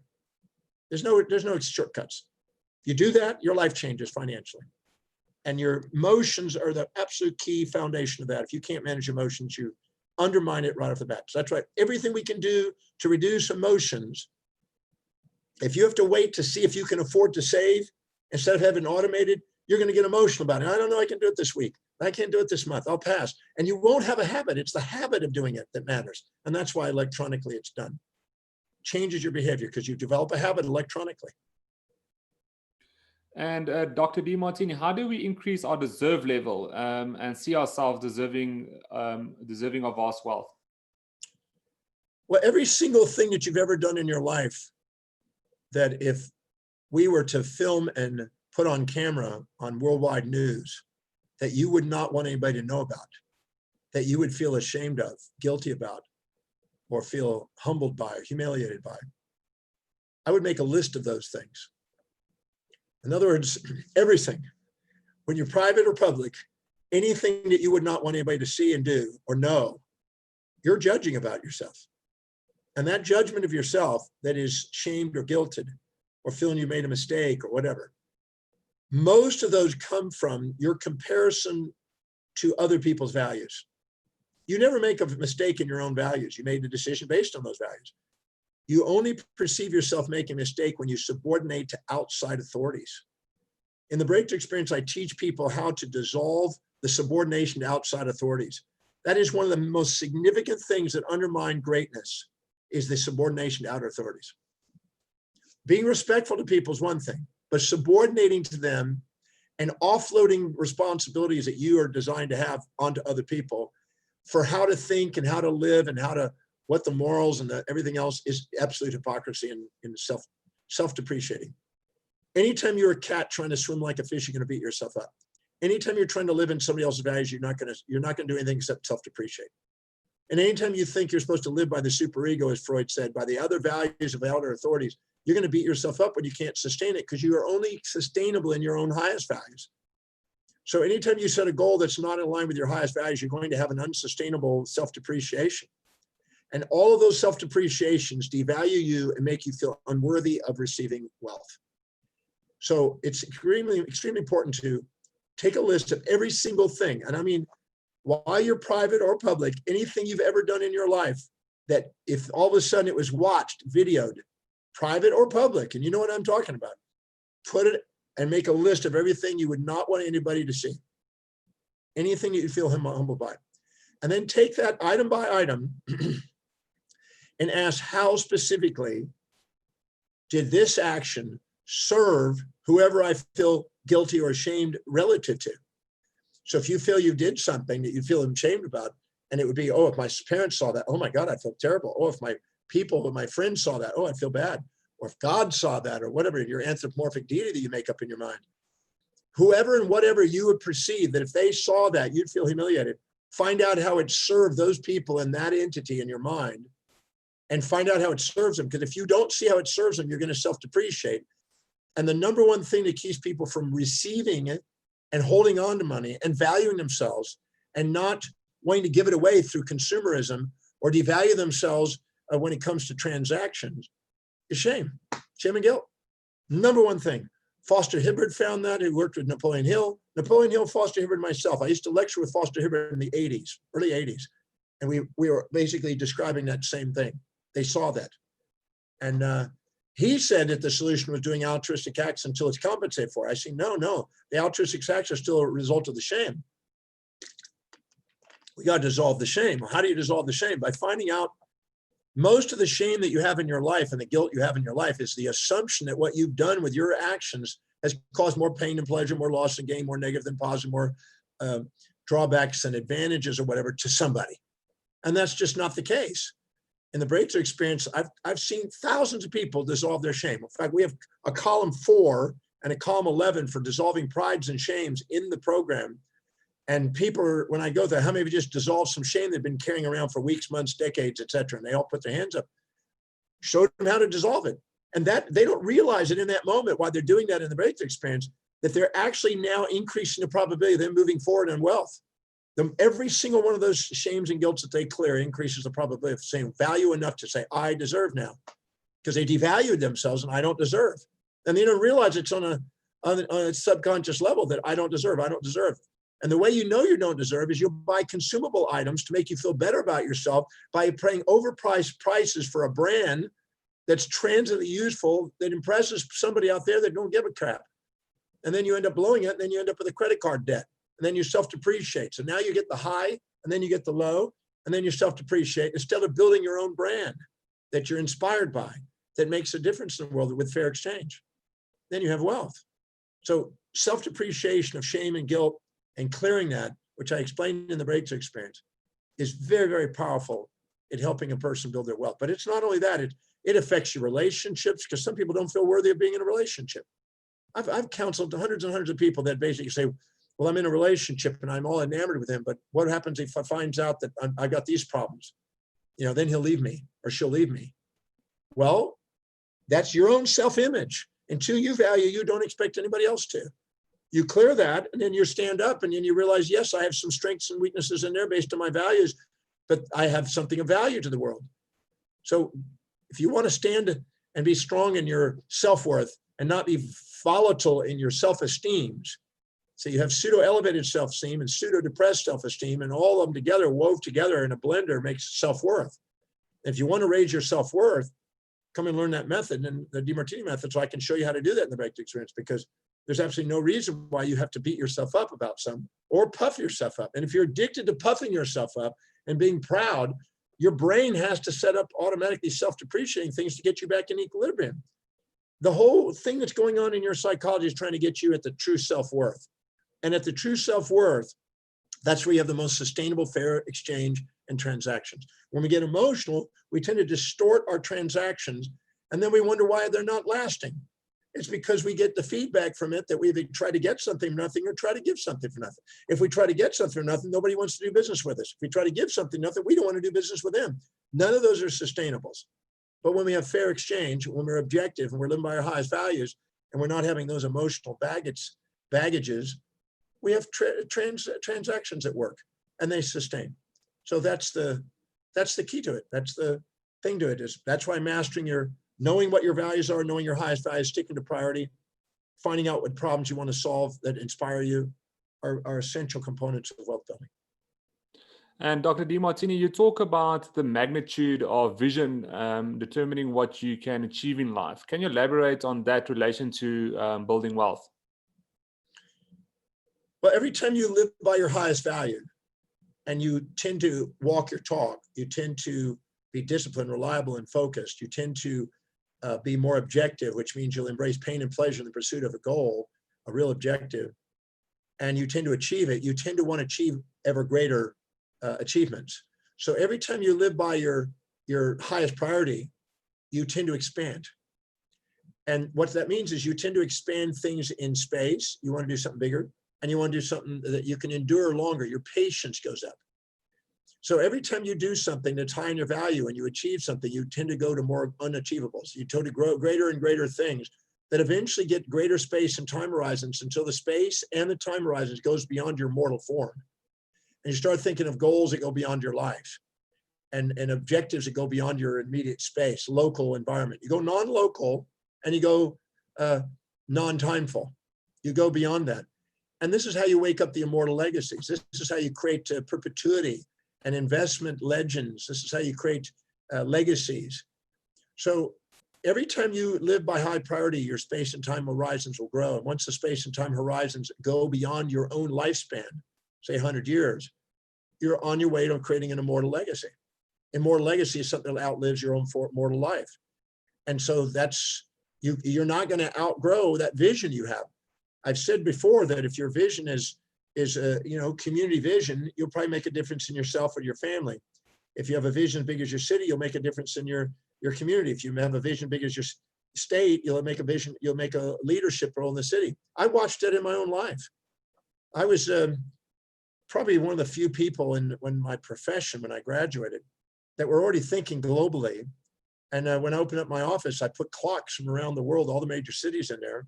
There's no shortcuts. If you do that, your life changes financially. And your emotions are the absolute key foundation of that. If you can't manage emotions, you undermine it right off the bat. So that's right. Everything we can do to reduce emotions, if you have to wait to see if you can afford to save instead of having automated, you're going to get emotional about it. I don't know, I can do it this week. I can't do it this month. I'll pass. And you won't have a habit. It's the habit of doing it that matters. And that's why electronically it's done. Changes your behavior because you develop a habit electronically. And Dr. Demartini, how do we increase our deserve level and see ourselves deserving of vast wealth? Well, every single thing that you've ever done in your life that if we were to film and put on camera on worldwide news, that you would not want anybody to know about, that you would feel ashamed of, guilty about, or feel humbled by, or humiliated by. I would make a list of those things. In other words, everything, when you're private or public, anything that you would not want anybody to see and do or know, you're judging about yourself. And that judgment of yourself that is shamed or guilted or feeling you made a mistake or whatever, most of those come from your comparison to other people's values. You never make a mistake in your own values. You made a decision based on those values. You only perceive yourself making a mistake when you subordinate to outside authorities. In the breakthrough experience, I teach people how to dissolve the subordination to outside authorities. That is one of the most significant things that undermine greatness, is the subordination to outer authorities. Being respectful to people is one thing, but subordinating to them and offloading responsibilities that you are designed to have onto other people for how to think and how to live and what the morals and everything else is absolute hypocrisy and self-depreciating. Anytime you're a cat trying to swim like a fish, you're going to beat yourself up. Anytime you're trying to live in somebody else's values, you're not going to do anything except self-depreciate. And anytime you think you're supposed to live by the superego, as Freud said, by the other values of elder authorities, you're going to beat yourself up when you can't sustain it, because you are only sustainable in your own highest values. So anytime you set a goal that's not in line with your highest values, you're going to have an unsustainable self-depreciation. And all of those self-depreciations devalue you and make you feel unworthy of receiving wealth. So it's extremely, extremely important to take a list of every single thing. And I mean, while you're private or public, anything you've ever done in your life that if all of a sudden it was watched, videoed, private or public, and you know what I'm talking about, put it and make a list of everything you would not want anybody to see. Anything that you feel humbled by. And then take that item by item and ask, how specifically did this action serve whoever I feel guilty or ashamed relative to? So if you feel you did something that you feel ashamed about, and it would be, oh, if my parents saw that, oh my God, I feel terrible. Oh, if my people or my friends saw that, oh, I feel bad. Or if God saw that, or whatever, your anthropomorphic deity that you make up in your mind. Whoever and whatever you would perceive that if they saw that, you'd feel humiliated. Find out how it served those people and that entity in your mind, and find out how it serves them. Because if you don't see how it serves them, you're going to self-depreciate. And the number one thing that keeps people from receiving it and holding on to money and valuing themselves and not wanting to give it away through consumerism or devalue themselves when it comes to transactions is shame and guilt. Number one thing. Foster Hibbard found that. He worked with Napoleon Hill. Napoleon Hill, Foster Hibbard, myself. I used to lecture with Foster Hibbard in the 80s, early 80s. And we were basically describing that same thing. They saw that. And he said that the solution was doing altruistic acts until it's compensated for. I say, no. The altruistic acts are still a result of the shame. We got to dissolve the shame. How do you dissolve the shame? By finding out most of the shame that you have in your life and the guilt you have in your life is the assumption that what you've done with your actions has caused more pain than pleasure, more loss than gain, more negative than positive, more drawbacks and advantages or whatever to somebody. And that's just not the case. In the breakthrough experience, I've seen thousands of people dissolve their shame. In fact, we have a column 4 and a column 11 for dissolving prides and shames in the program. And people, when I go there, how many of you just dissolved some shame they've been carrying around for weeks, months, decades, et cetera? And they all put their hands up, showed them how to dissolve it. And that they don't realize it in that moment while they're doing that in the breakthrough experience, that they're actually now increasing the probability of them moving forward in wealth. Every single one of those shames and guilts that they clear increases the probability of saying value enough to say, I deserve now, because they devalued themselves and I don't deserve. And they don't realize it's on a subconscious level that I don't deserve. And the way you know you don't deserve is you'll buy consumable items to make you feel better about yourself by paying overpriced prices for a brand that's transiently useful, that impresses somebody out there that don't give a crap. And then you end up blowing it, and then you end up with a credit card debt. And then you self-depreciate. So now you get the high, and then you get the low, and then you self-depreciate instead of building your own brand that you're inspired by, that makes a difference in the world with fair exchange. Then you have wealth. So self-depreciation of shame and guilt and clearing that, which I explained in the breakthrough experience, is very, very powerful in helping a person build their wealth. But it's not only that, it affects your relationships, because some people don't feel worthy of being in a relationship. I've counseled hundreds and hundreds of people that basically say, well, I'm in a relationship and I'm all enamored with him, but what happens if I finds out that I've got these problems? Then he'll leave me or she'll leave me. Well, that's your own self-image. Until you value, you don't expect anybody else to. You clear that, and then you stand up, and then you realize, yes, I have some strengths and weaknesses in there based on my values, but I have something of value to the world. So if you want to stand and be strong in your self-worth and not be volatile in your self-esteems, so you have pseudo-elevated self-esteem and pseudo-depressed self-esteem, and all of them together, wove together in a blender, makes self-worth. If you want to raise your self-worth, come and learn that method, and the DeMartini method, so I can show you how to do that in the breakthrough experience, because there's absolutely no reason why you have to beat yourself up about something or puff yourself up. And if you're addicted to puffing yourself up and being proud, your brain has to set up automatically self-depreciating things to get you back in equilibrium. The whole thing that's going on in your psychology is trying to get you at the true self-worth. And at the true self-worth, that's where you have the most sustainable, fair exchange and transactions. When we get emotional, we tend to distort our transactions, and then we wonder why they're not lasting. It's because we get the feedback from it that we either try to get something for nothing or try to give something for nothing. If we try to get something for nothing, nobody wants to do business with us. If we try to give something nothing, we don't want to do business with them. None of those are sustainables. But when we have fair exchange, when we're objective and we're living by our highest values, and we're not having those emotional baggages, we have transactions that work and they sustain. So that's the key to it. That's the thing to it. That's why knowing what your values are, knowing your highest values, sticking to priority, finding out what problems you want to solve that inspire you are essential components of wealth building. And Dr. Demartini, you talk about the magnitude of vision determining what you can achieve in life. Can you elaborate on that relation to building wealth? Well, every time you live by your highest value and you tend to walk your talk, you tend to be disciplined, reliable, and focused. You tend to be more objective, which means you'll embrace pain and pleasure in the pursuit of a goal, a real objective, and you tend to achieve it. You tend to want to achieve ever greater achievements. So every time you live by your highest priority, you tend to expand. And what that means is you tend to expand things in space. You want to do something bigger, and you want to do something that you can endure longer. Your patience goes up. So every time you do something that's high in your value and you achieve something, you tend to go to more unachievables. You tend to grow greater and greater things that eventually get greater space and time horizons until the space and the time horizons goes beyond your mortal form. And you start thinking of goals that go beyond your life and objectives that go beyond your immediate space, local environment. You go non-local and you go non-timeful. You go beyond that. And this is how you wake up the immortal legacies. This is how you create perpetuity and investment legends. This is how you create legacies. So every time you live by high priority, your space and time horizons will grow. And once the space and time horizons go beyond your own lifespan, say 100 years, you're on your way to creating an immortal legacy. Immortal legacy is something that outlives your own mortal life. And so you're not going to outgrow that vision you have. I've said before that if your vision is community vision, you'll probably make a difference in yourself or your family. If you have a vision as big as your city, you'll make a difference in your community. If you have a vision big as your state, you'll make a leadership role in the city. I watched it in my own life. I was probably one of the few people in my profession when I graduated that were already thinking globally. And when I opened up my office, I put clocks from around the world, all the major cities in there.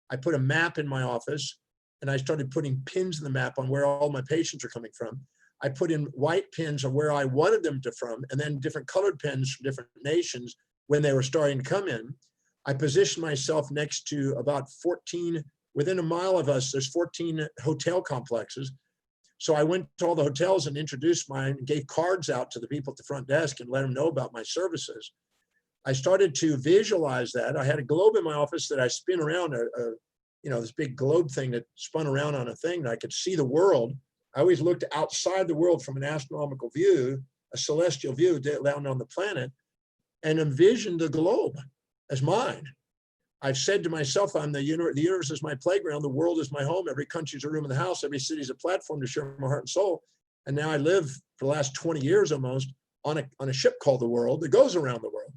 I put a map in my office and I started putting pins in the map on where all my patients are coming from. I put in white pins on where I wanted them to from, and then different colored pins from different nations when they were starting to come in. I positioned myself next to about 14, within a mile of us, there's 14 hotel complexes. So I went to all the hotels and introduced mine, gave cards out to the people at the front desk and let them know about my services. I started to visualize that. I had a globe in my office that I spin around, this big globe thing that spun around on a thing that I could see the world. I always looked outside the world from an astronomical view, a celestial view down on the planet, and envisioned the globe as mine. I've said to myself, the universe is my playground, the world is my home, every country is a room in the house, every city is a platform to share my heart and soul. And now I live for the last 20 years almost on a ship called the world that goes around the world.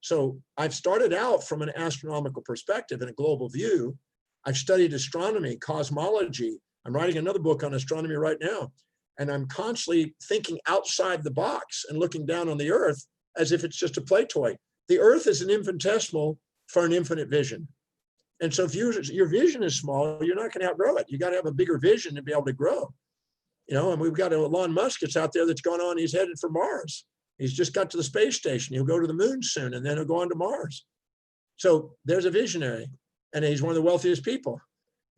So I've started out from an astronomical perspective and a global view. I've studied astronomy, cosmology. I'm writing another book on astronomy right now. And I'm constantly thinking outside the box and looking down on the earth as if it's just a play toy. The earth is an infinitesimal for an infinite vision. And so if your vision is small, you're not going to outgrow it. You got to have a bigger vision to be able to grow. And we've got Elon Musk that's out there that's gone on, he's headed for Mars. He's just got to the space station. He'll go to the moon soon, and then he'll go on to Mars. So there's a visionary, and he's one of the wealthiest people.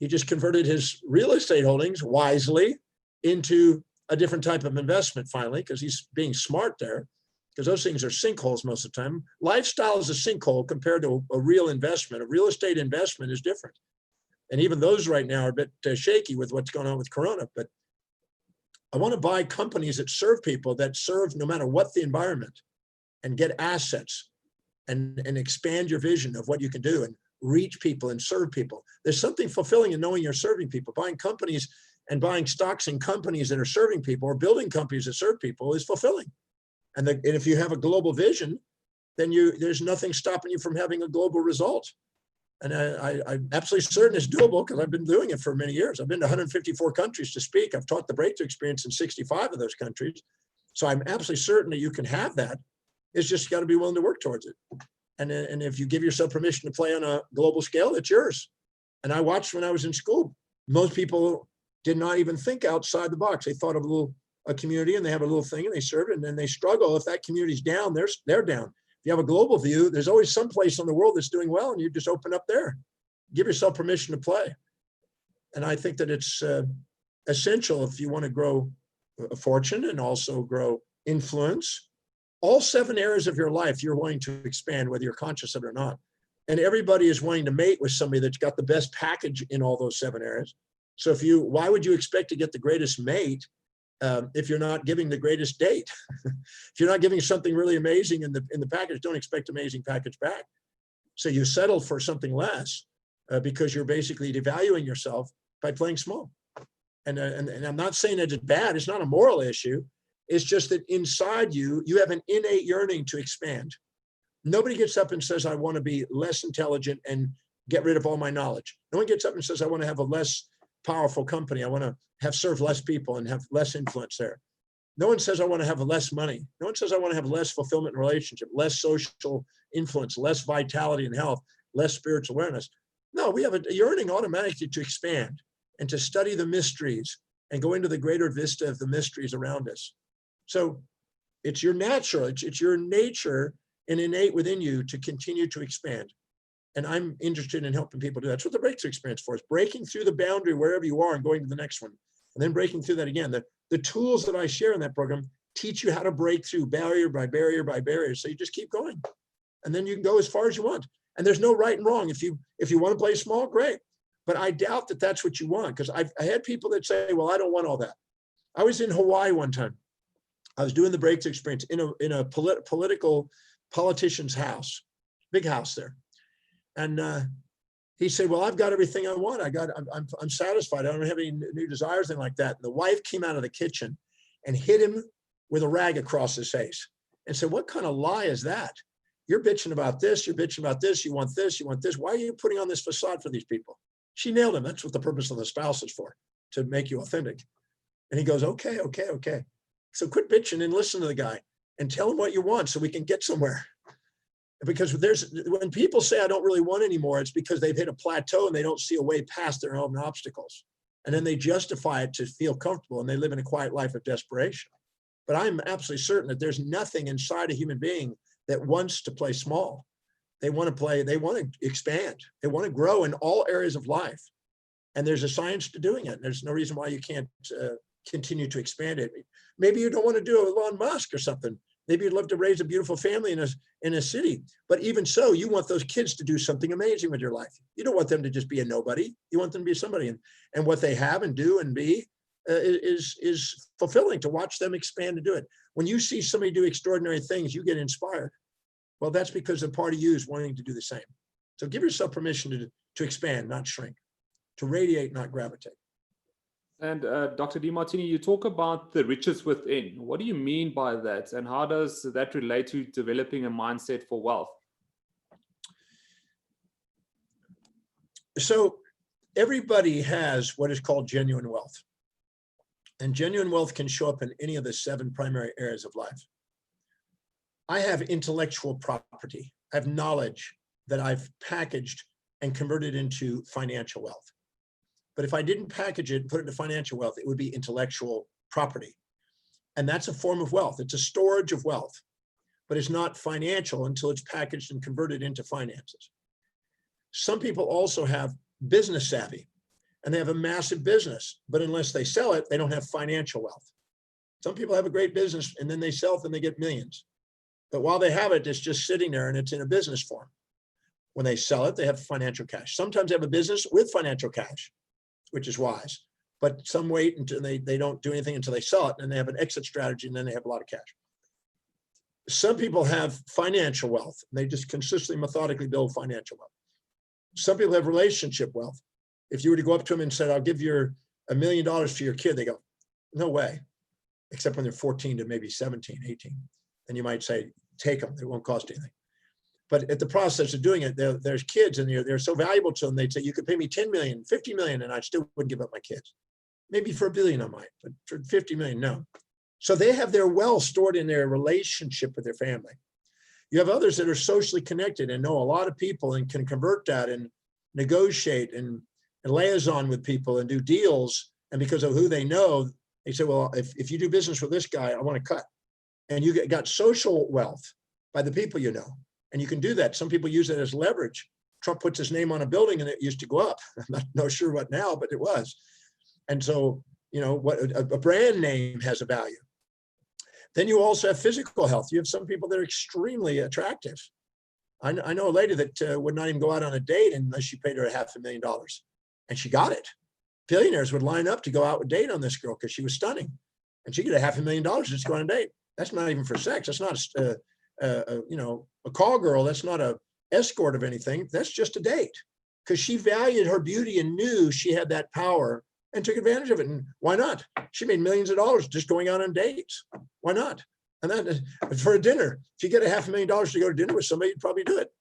He just converted his real estate holdings wisely into a different type of investment finally, because he's being smart there, because those things are sinkholes most of the time. Lifestyle is a sinkhole compared to a real investment. A real estate investment is different. And even those right now are a bit shaky with what's going on with Corona. But I want to buy companies that serve people, that serve no matter what the environment, and get assets and expand your vision of what you can do and reach people and serve people. There's something fulfilling in knowing you're serving people. Buying companies and buying stocks in companies that are serving people or building companies that serve people is fulfilling. And if you have a global vision, then there's nothing stopping you from having a global result. And I'm absolutely certain it's doable because I've been doing it for many years. I've been to 154 countries to speak. I've taught the breakthrough experience in 65 of those countries. So I'm absolutely certain that you can have that. It's just got to be willing to work towards it. And if you give yourself permission to play on a global scale, it's yours. And I watched when I was in school, most people did not even think outside the box. They thought of a community and they have a little thing and they serve it, and then they struggle. If that community's down, they're down. If you have a global view, there's always some place in the world that's doing well, and you just open up there. Give yourself permission to play. And I think that it's essential if you want to grow a fortune and also grow influence. All 7 areas of your life, you're wanting to expand, whether you're conscious of it or not. And everybody is wanting to mate with somebody that's got the best package in all those 7 areas. So why would you expect to get the greatest mate if you're not giving the greatest date? If you're not giving something really amazing in the package, don't expect amazing package back. So you settle for something less because you're basically devaluing yourself by playing small. And I'm not saying that it's bad. It's not a moral issue. It's just that inside you have an innate yearning to expand. Nobody gets up and says, I want to be less intelligent and get rid of all my knowledge. No one gets up and says, I want to have a less powerful company. I want to have served less people and have less influence there. No one says I want to have less money. No one says I want to have less fulfillment in relationship, less social influence, less vitality and health, less spiritual awareness. No, we have a yearning automatically to expand and to study the mysteries and go into the greater vista of the mysteries around us. So it's your natural, it's your nature and innate within you to continue to expand. And I'm interested in helping people do that. That's what the breakthrough experience for is, breaking through the boundary wherever you are and going to the next one, and then breaking through that again. The tools that I share in that program teach you how to break through barrier by barrier by barrier. So you just keep going, and then you can go as far as you want. And there's no right and wrong. If you want to play small, great. But I doubt that that's what you want, because I had people that say, well, I don't want all that. I was in Hawaii one time. I was doing the breakthrough experience in a politician's house, big house there. And he said, well, I've got everything I want. I'm satisfied. I don't have any new desires, anything like that. And the wife came out of the kitchen and hit him with a rag across his face and said, what kind of lie is that? You're bitching about this. You're bitching about this. You want this. You want this. Why are you putting on this facade for these people? She nailed him. That's what the purpose of the spouse is for, to make you authentic. And he goes, okay. So quit bitching and listen to the guy and tell him what you want so we can get somewhere. Because when people say I don't really want anymore, it's because they've hit a plateau and they don't see a way past their own obstacles. And then they justify it to feel comfortable, and they live in a quiet life of desperation. But I'm absolutely certain that there's nothing inside a human being that wants to play small. They want to expand. They want to grow in all areas of life. And there's a science to doing it. And there's no reason why you can't continue to expand it. Maybe you don't want to do Elon Musk or something. Maybe you'd love to raise a beautiful family in a city. But even so, you want those kids to do something amazing with your life. You don't want them to just be a nobody. You want them to be somebody. And what they have and do and be is fulfilling to watch them expand and do it. When you see somebody do extraordinary things, you get inspired. Well, that's because a part of you is wanting to do the same. So give yourself permission to expand, not shrink, to radiate, not gravitate. And Dr. Demartini, you talk about the riches within. What do you mean by that? And how does that relate to developing a mindset for wealth? So everybody has what is called genuine wealth. And genuine wealth can show up in any of the 7 primary areas of life. I have intellectual property. I have knowledge that I've packaged and converted into financial wealth. But if I didn't package it and put it into financial wealth, it would be intellectual property. And that's a form of wealth. It's a storage of wealth, but it's not financial until it's packaged and converted into finances. Some people also have business savvy and they have a massive business, but unless they sell it, they don't have financial wealth. Some people have a great business and then they sell it and they get millions. But while they have it, it's just sitting there and it's in a business form. When they sell it, they have financial cash. Sometimes they have a business with financial cash, which is wise, but some wait until they don't do anything until they sell it, and they have an exit strategy, and then they have a lot of cash. Some people have financial wealth, and they just consistently, methodically build financial wealth. Some people have relationship wealth. If you were to go up to them and said, I'll give you $1 million for your kid, they go, no way, except when they're 14 to maybe 17, 18. And you might say, take them, they won't cost anything. But at the process of doing it, there's kids and they're so valuable to them. They'd say, you could pay me 10 million, 50 million, and I still wouldn't give up my kids. Maybe for $1 billion I might, but for 50 million, no. So they have their wealth stored in their relationship with their family. You have others that are socially connected and know a lot of people and can convert that and negotiate and liaison with people and do deals. And because of who they know, they say, well, if you do business with this guy, I want to cut. And you got social wealth by the people you know. And you can do that. Some people use it as leverage. Trump puts his name on a building and it used to go up. I'm not sure what now, but it was. And so, you know, what a brand name has a value. Then you also have physical health. You have some people that are extremely attractive. I know a lady that would not even go out on a date unless you paid her $500,000. And she got it. Billionaires would line up to go out with date on this girl because she was stunning. And she get $500,000 just to go on a date. That's not even for sex. That's not you know, a call girl. That's not a escort of anything. That's just a date because she valued her beauty and knew she had that power and took advantage of it. And why not? She made millions of dollars just going out on dates. Why not? And then for a dinner, if you get $500,000 to go to dinner with somebody, you'd probably do it.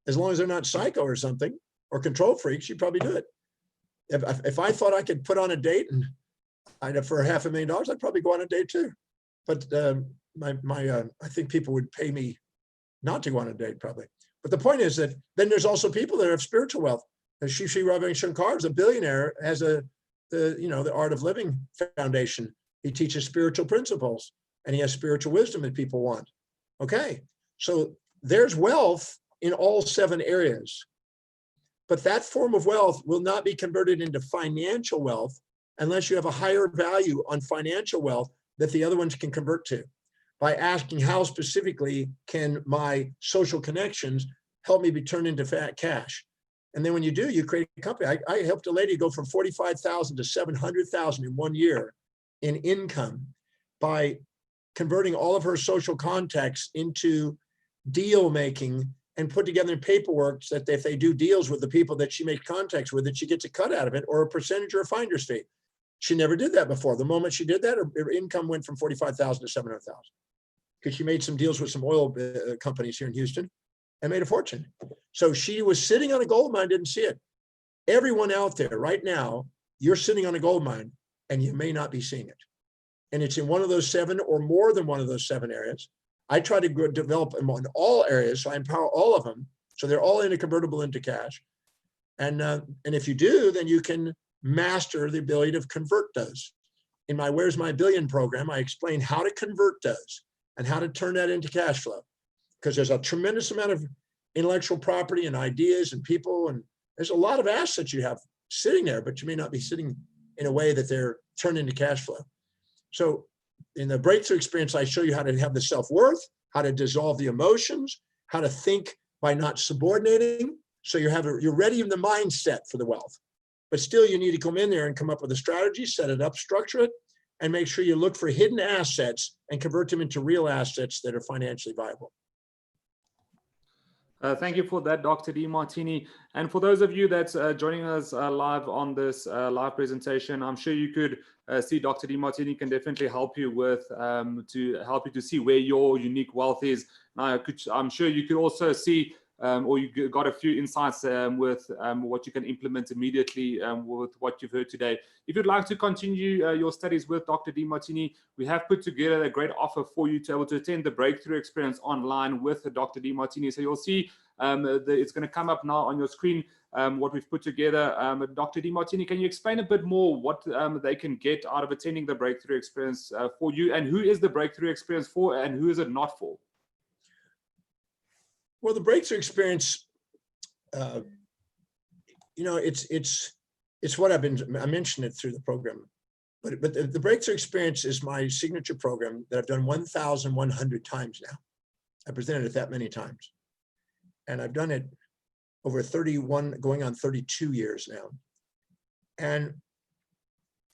As long as they're not psycho or something or control freaks, you'd probably do it. If I thought I could put on a date and for $500,000, I'd probably go on a date too. But I think people would pay me not to go on a date probably. But the point is that then there's also people that have spiritual wealth. Sri Sri Ravi Shankar is a billionaire, has the Art of Living Foundation. He teaches spiritual principles and he has spiritual wisdom that people want. Okay, so there's wealth in all 7 areas. But that form of wealth will not be converted into financial wealth unless you have a higher value on financial wealth that the other ones can convert to, by asking how specifically can my social connections help me be turned into fat cash. And then when you do, you create a company. I helped a lady go from 45,000 to 700,000 in 1 year in income by converting all of her social contacts into deal making and put together paperwork that if they do deals with the people that she makes contacts with, that she gets a cut out of it or a percentage or a finder's fee. She never did that before. The moment she did that, her income went from 45,000 to 700,000 because she made some deals with some oil companies here in Houston and made a fortune. So she was sitting on a gold mine, didn't see it. Everyone out there right now, you're sitting on a gold mine and you may not be seeing it. And it's in one of those 7 or more than one of those 7 areas. I try to develop them in all areas, so I empower all of them. So they're all convertible into cash. And if you do, then you can master the ability to convert those. In my Where's My Billion program, I explain how to convert those and how to turn that into cash flow. Because there's a tremendous amount of intellectual property and ideas and people, and there's a lot of assets you have sitting there, but you may not be sitting in a way that they're turned into cash flow. So in the breakthrough experience, I show you how to have the self-worth, how to dissolve the emotions, how to think by not subordinating. So you're ready in the mindset for the wealth. But still, you need to come in there and come up with a strategy, set it up, structure it, and make sure you look for hidden assets and convert them into real assets that are financially viable. Thank you for that, Dr. Demartini. And for those of you that's joining us live on this live presentation, I'm sure you could see Dr. Demartini can definitely help you with to see where your unique wealth is. Now, I'm sure you could also see or you got a few insights with what you can implement immediately with what you've heard today. If you'd like to continue your studies with Dr. Demartini, we have put together a great offer for you to be able to attend the Breakthrough Experience online with Dr. Demartini. So you'll see it's going to come up now on your screen what we've put together. Dr. Demartini, can you explain a bit more what they can get out of attending the Breakthrough Experience for you, and who is the Breakthrough Experience for and who is it not for? Well, the Breakthrough Experience, it's what I mentioned it through the program, but the Breakthrough Experience is my signature program that I've done 1,100 times now. I presented it that many times, and I've done it over 31, going on 32 years now. And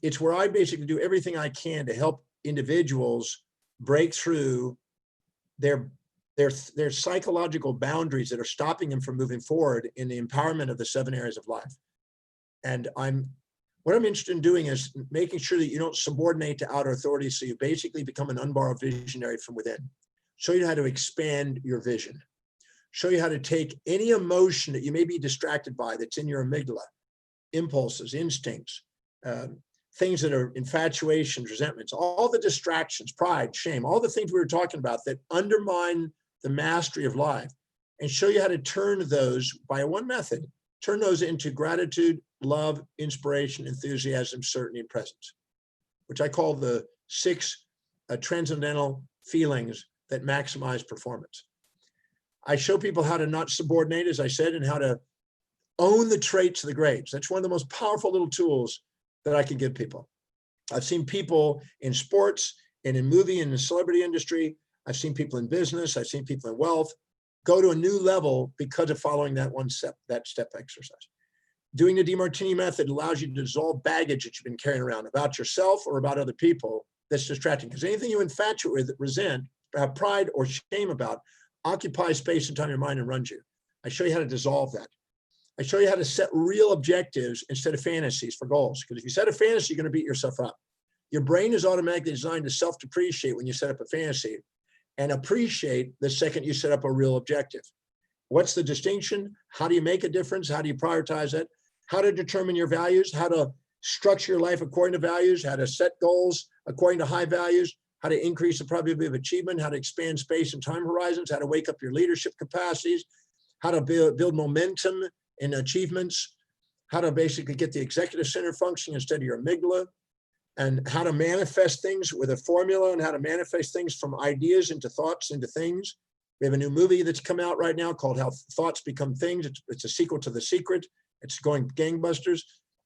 it's where I basically do everything I can to help individuals break through their psychological boundaries that are stopping them from moving forward in the empowerment of the 7 areas of life. And what I'm interested in doing is making sure that you don't subordinate to outer authority, so you basically become an unborrowed visionary from within. Show you how to expand your vision. show you how to take any emotion that you may be distracted by that's in your amygdala, impulses, instincts, things that are infatuations, resentments, all the distractions, pride, shame, all the things we were talking about that undermine the mastery of life, and show you how to turn those by one method, turn those into gratitude, love, inspiration, enthusiasm, certainty, and presence, which I call the 6 transcendental feelings that maximize performance. I show people how to not subordinate, as I said, and how to own the traits of the greats. That's one of the most powerful little tools that I can give people. I've seen people in sports and in movie and in the celebrity industry. I've seen people in business. I've seen people in wealth go to a new level because of following that step exercise. Doing the Demartini method allows you to dissolve baggage that you've been carrying around about yourself or about other people that's distracting. Because anything you infatuate with, resent, have pride or shame about, occupies space and time in your mind and runs you. I show you how to dissolve that. I show you how to set real objectives instead of fantasies for goals. Because if you set a fantasy, you're going to beat yourself up. Your brain is automatically designed to self-depreciate when you set up a fantasy and appreciate the second you set up a real objective. What's the distinction? How do you make a difference? How do you prioritize it? How to determine your values, how to structure your life according to values, how to set goals according to high values, how to increase the probability of achievement, how to expand space and time horizons, how to wake up your leadership capacities, how to build momentum in achievements, how to basically get the executive center functioning instead of your amygdala, and how to manifest things with a formula and how to manifest things from ideas into thoughts into things. We have a new movie that's come out right now called How Thoughts Become Things. It's a sequel to The Secret. It's going gangbusters,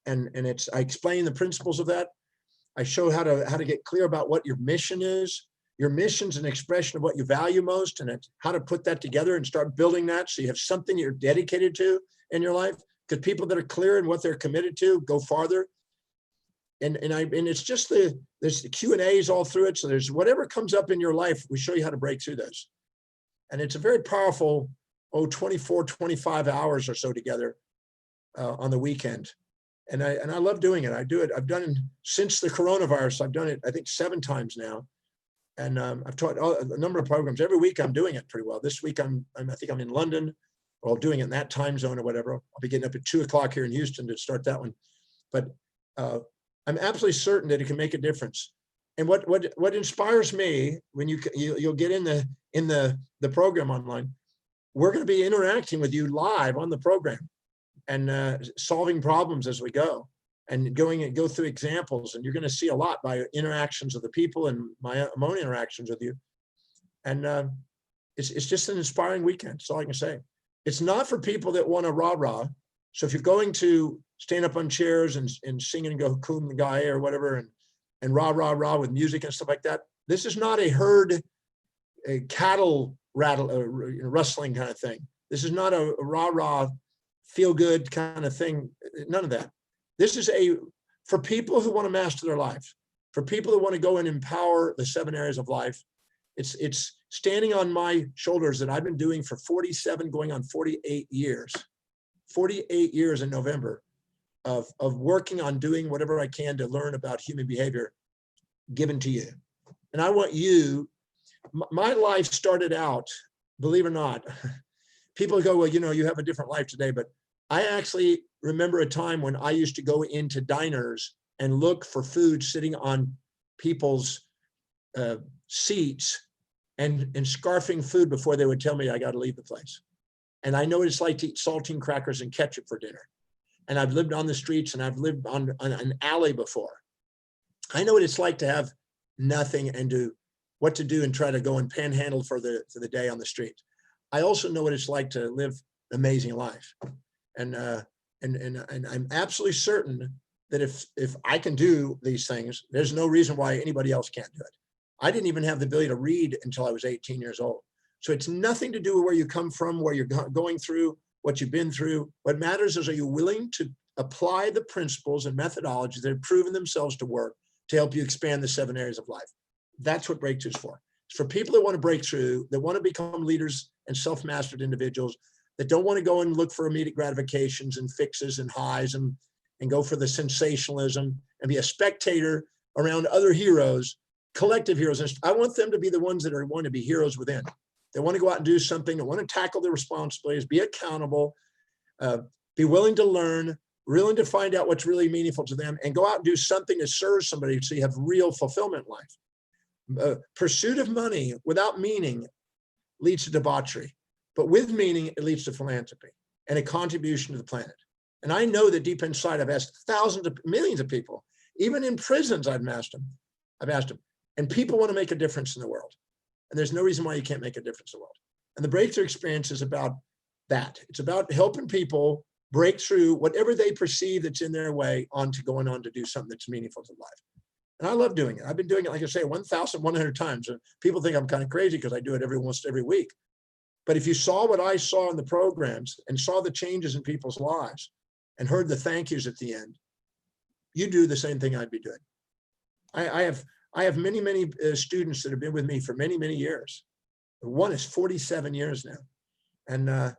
and I explain the principles of that. I show how to get clear about what your mission is. Your mission's an expression of what you value most, and it's how to put that together and start building that so you have something you're dedicated to in your life. Because people that are clear in what they're committed to go farther. And it's just there's the Q&As all through it. So there's whatever comes up in your life, we show you how to break through those. And it's a very powerful, 24, 25 hours or so together on the weekend. And I love doing it. I do it. I've done it since the coronavirus. I've done it, I think, 7 times now. And I've taught a number of programs. Every week I'm doing it pretty well. This week I think I'm in London, or doing it in that time zone or whatever. I'll be getting up at 2 o'clock here in Houston to start that one. But I'm absolutely certain that it can make a difference. And what inspires me when you'll get in the program online, we're going to be interacting with you live on the program and solving problems as we go and go through examples. And you're going to see a lot by interactions of the people and my own interactions with you. And it's just an inspiring weekend. That's all I can say. It's not for people that want a rah-rah. So if you're going to stand up on chairs and sing and go kumbaya or whatever and rah-rah-rah with music and stuff like that, this is not a cattle rustling kind of thing. This is not a rah-rah feel-good kind of thing. None of that. This is for people who want to master their life, for people who want to go and empower the 7 areas of life. It's standing on my shoulders that I've been doing for 47, going on 48 years. 48 years in November of working on doing whatever I can to learn about human behavior given to you. And I want you, my life started out, believe it or not, people go, well, you have a different life today, but I actually remember a time when I used to go into diners and look for food sitting on people's seats and scarfing food before they would tell me I got to leave the place. And I know what it's like to eat saltine crackers and ketchup for dinner. And I've lived on the streets and I've lived on an alley before. I know what it's like to have nothing and what to do and try to go and panhandle for the day on the street. I also know what it's like to live an amazing life. And I'm absolutely certain that if I can do these things, there's no reason why anybody else can't do it. I didn't even have the ability to read until I was 18 years old. So it's nothing to do with where you come from, where you're going through, what you've been through. What matters is, are you willing to apply the principles and methodologies that have proven themselves to work to help you expand the 7 areas of life? That's what Breakthrough's for. It's for people that want to break through, that want to become leaders and self-mastered individuals, that don't want to go and look for immediate gratifications and fixes and highs and go for the sensationalism and be a spectator around other heroes, collective heroes. I want them to be the ones that want to be heroes within. They want to go out and do something. They want to tackle their responsibilities, be accountable, be willing to learn, willing to find out what's really meaningful to them, and go out and do something that serves somebody so you have real fulfillment in life. Pursuit of money without meaning leads to debauchery, but with meaning, it leads to philanthropy and a contribution to the planet. And I know that deep inside, I've asked thousands of millions of people, even in prisons, I've asked them, and people want to make a difference in the world. And there's no reason why you can't make a difference in the world. And the breakthrough experience is about that. It's about helping people break through whatever they perceive that's in their way onto going on to do something that's meaningful to life. And I love doing it. I've been doing it, like I say, 1,100 times. And people think I'm kind of crazy because I do it almost every week. But if you saw what I saw in the programs and saw the changes in people's lives and heard the thank yous at the end, you do the same thing I'd be doing. I have many students that have been with me for many years. One is 47 years now, and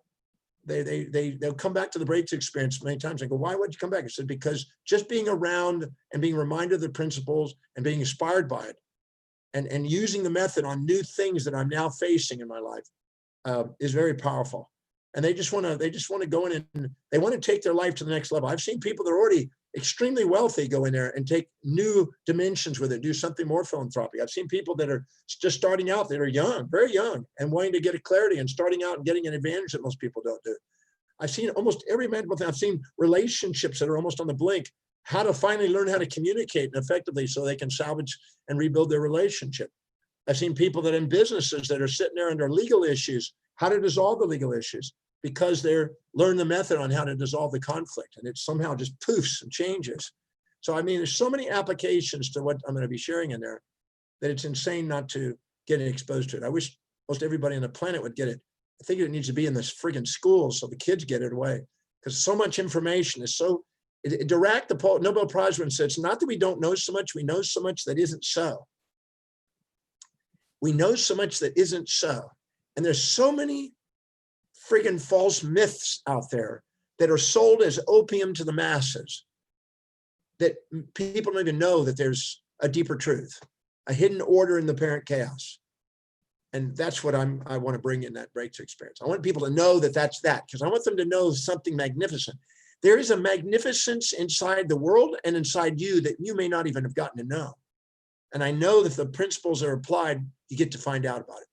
they'll come back to the breakthrough experience many times and go, "Why would you come back?" I said, "Because just being around and being reminded of the principles and being inspired by it, and using the method on new things that I'm now facing in my life, is very powerful." And they just want to go in and they want to take their life to the next level. I've seen people that are already extremely wealthy go in there and take new dimensions with it, do something more philanthropic. I've seen people that are just starting out, that are young, very young, and wanting to get a clarity and starting out and getting an advantage that most people don't do. I've seen almost every medical thing. I've seen relationships that are almost on the blink, how to finally learn how to communicate effectively so they can salvage and rebuild their relationship. I've seen people that are in businesses that are sitting there under legal issues, how to dissolve the legal issues, because they're learn the method on how to dissolve the conflict, and it somehow just poofs and changes. So, I mean, there's so many applications to what I'm going to be sharing in there that it's insane not to get exposed to it. I wish most everybody on the planet would get it. I think it needs to be in this friggin' schools so the kids get it away, because so much information is so, Dirac, the Nobel Prize winner, said, it's not that we don't know so much, we know so much that isn't so. We know so much that isn't so. And there's so many friggin' false myths out there that are sold as opium to the masses that people don't even know that there's a deeper truth, a hidden order in the apparent chaos. And that's what I want to bring in that breakthrough experience. I want people to know that that's that, because I want them to know something magnificent. There is a magnificence inside the world and inside you that you may not even have gotten to know. And I know that if the principles are applied, you get to find out about it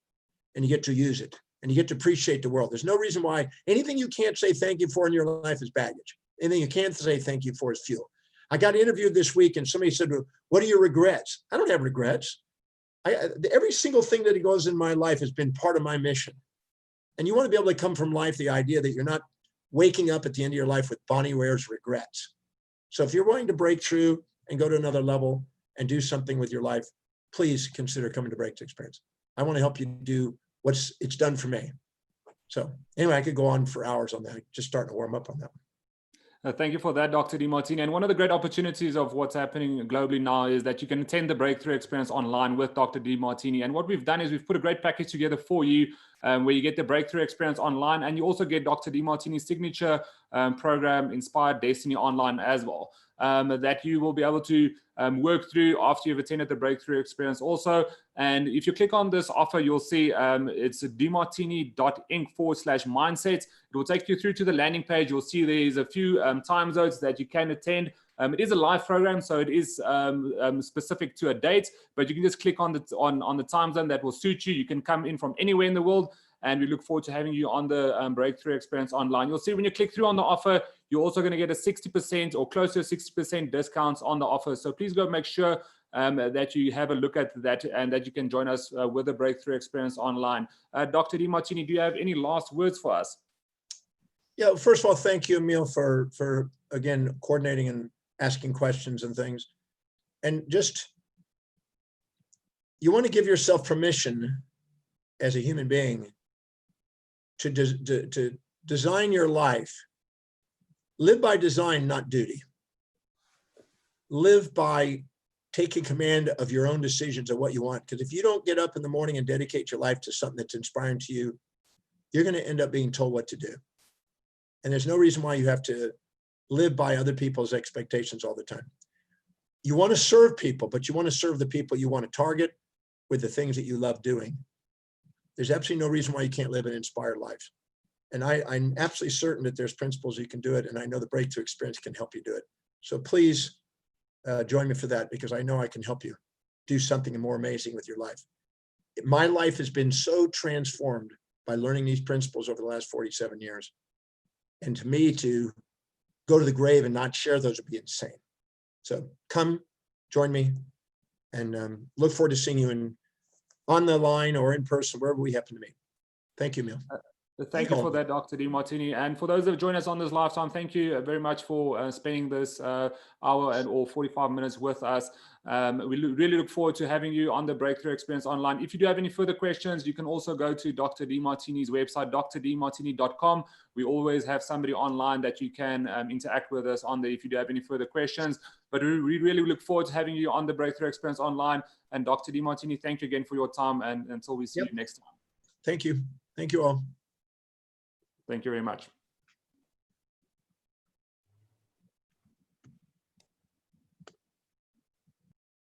and you get to use it. And you get to appreciate the world. There's no reason why anything you can't say thank you for in your life is baggage. Anything you can't say thank you for is fuel. I got interviewed this week and somebody said, "What are your regrets?" I don't have regrets. Every single thing that goes in my life has been part of my mission. And you want to be able to come from life the idea that you're not waking up at the end of your life with Bonnie Ware's regrets. So if you're willing to break through and go to another level and do something with your life, please consider coming to Breakthrough Experience. I want to help you do it's done for me. So anyway, I could go on for hours on that. Just starting to warm up on that one. Thank you for that, Dr. Demartini. And one of the great opportunities of what's happening globally now is that you can attend the Breakthrough Experience online with Dr. Demartini. And what we've done is we've put a great package together for you where you get the Breakthrough Experience online, and you also get Dr. Demartini's signature program, Inspired Destiny, online as well, that you will be able to work through after you've attended the Breakthrough Experience also. And if you click on this offer, you'll see it's demartini.inc/mindsets. It will take you through to the landing page. You'll see there's a few time zones that you can attend. It is a live program, so it is specific to a date, but you can just click on the time zone that will suit you. You can come in from anywhere in the world, and we look forward to having you on the Breakthrough Experience online. You'll see when you click through on the offer, you're also going to get a 60% or close to a 60% discounts on the offer. So please go make sure that you have a look at that and that you can join us with the Breakthrough Experience online. Dr. Demartini, do you have any last words for us? Yeah, first of all, thank you, Emil, for again, coordinating and asking questions and things. And just, you want to give yourself permission as a human being to design your life. Live by design, not duty. Live by taking command of your own decisions of what you want. Because if you don't get up in the morning and dedicate your life to something that's inspiring to you, you're going to end up being told what to do. And there's no reason why you have to live by other people's expectations all the time. You want to serve people, but you want to serve the people you want to target with the things that you love doing. there's absolutely no reason why you can't live an inspired life. And I'm absolutely certain that there's principles you can do it. And I know the breakthrough experience can help you do it. So please join me for that, because I know I can help you do something more amazing with your life. My life has been so transformed by learning these principles over the last 47 years. And to me, to go to the grave and not share those would be insane. So come join me, and look forward to seeing you on the line or in person, wherever we happen to meet. Thank you, Emil. Thank you for that, Dr. Demartini. And for those that have joined us on this live time, thank you very much for spending this hour or 45 minutes with us. We really look forward to having you on the Breakthrough Experience Online. If you do have any further questions, you can also go to Dr. Demartini's website, drdemartini.com. We always have somebody online that you can interact with us on there if you do have any further questions. But we really look forward to having you on the Breakthrough Experience Online. And Dr. Demartini, thank you again for your time, and until we see you next time. Thank you. Thank you all. Thank you very much.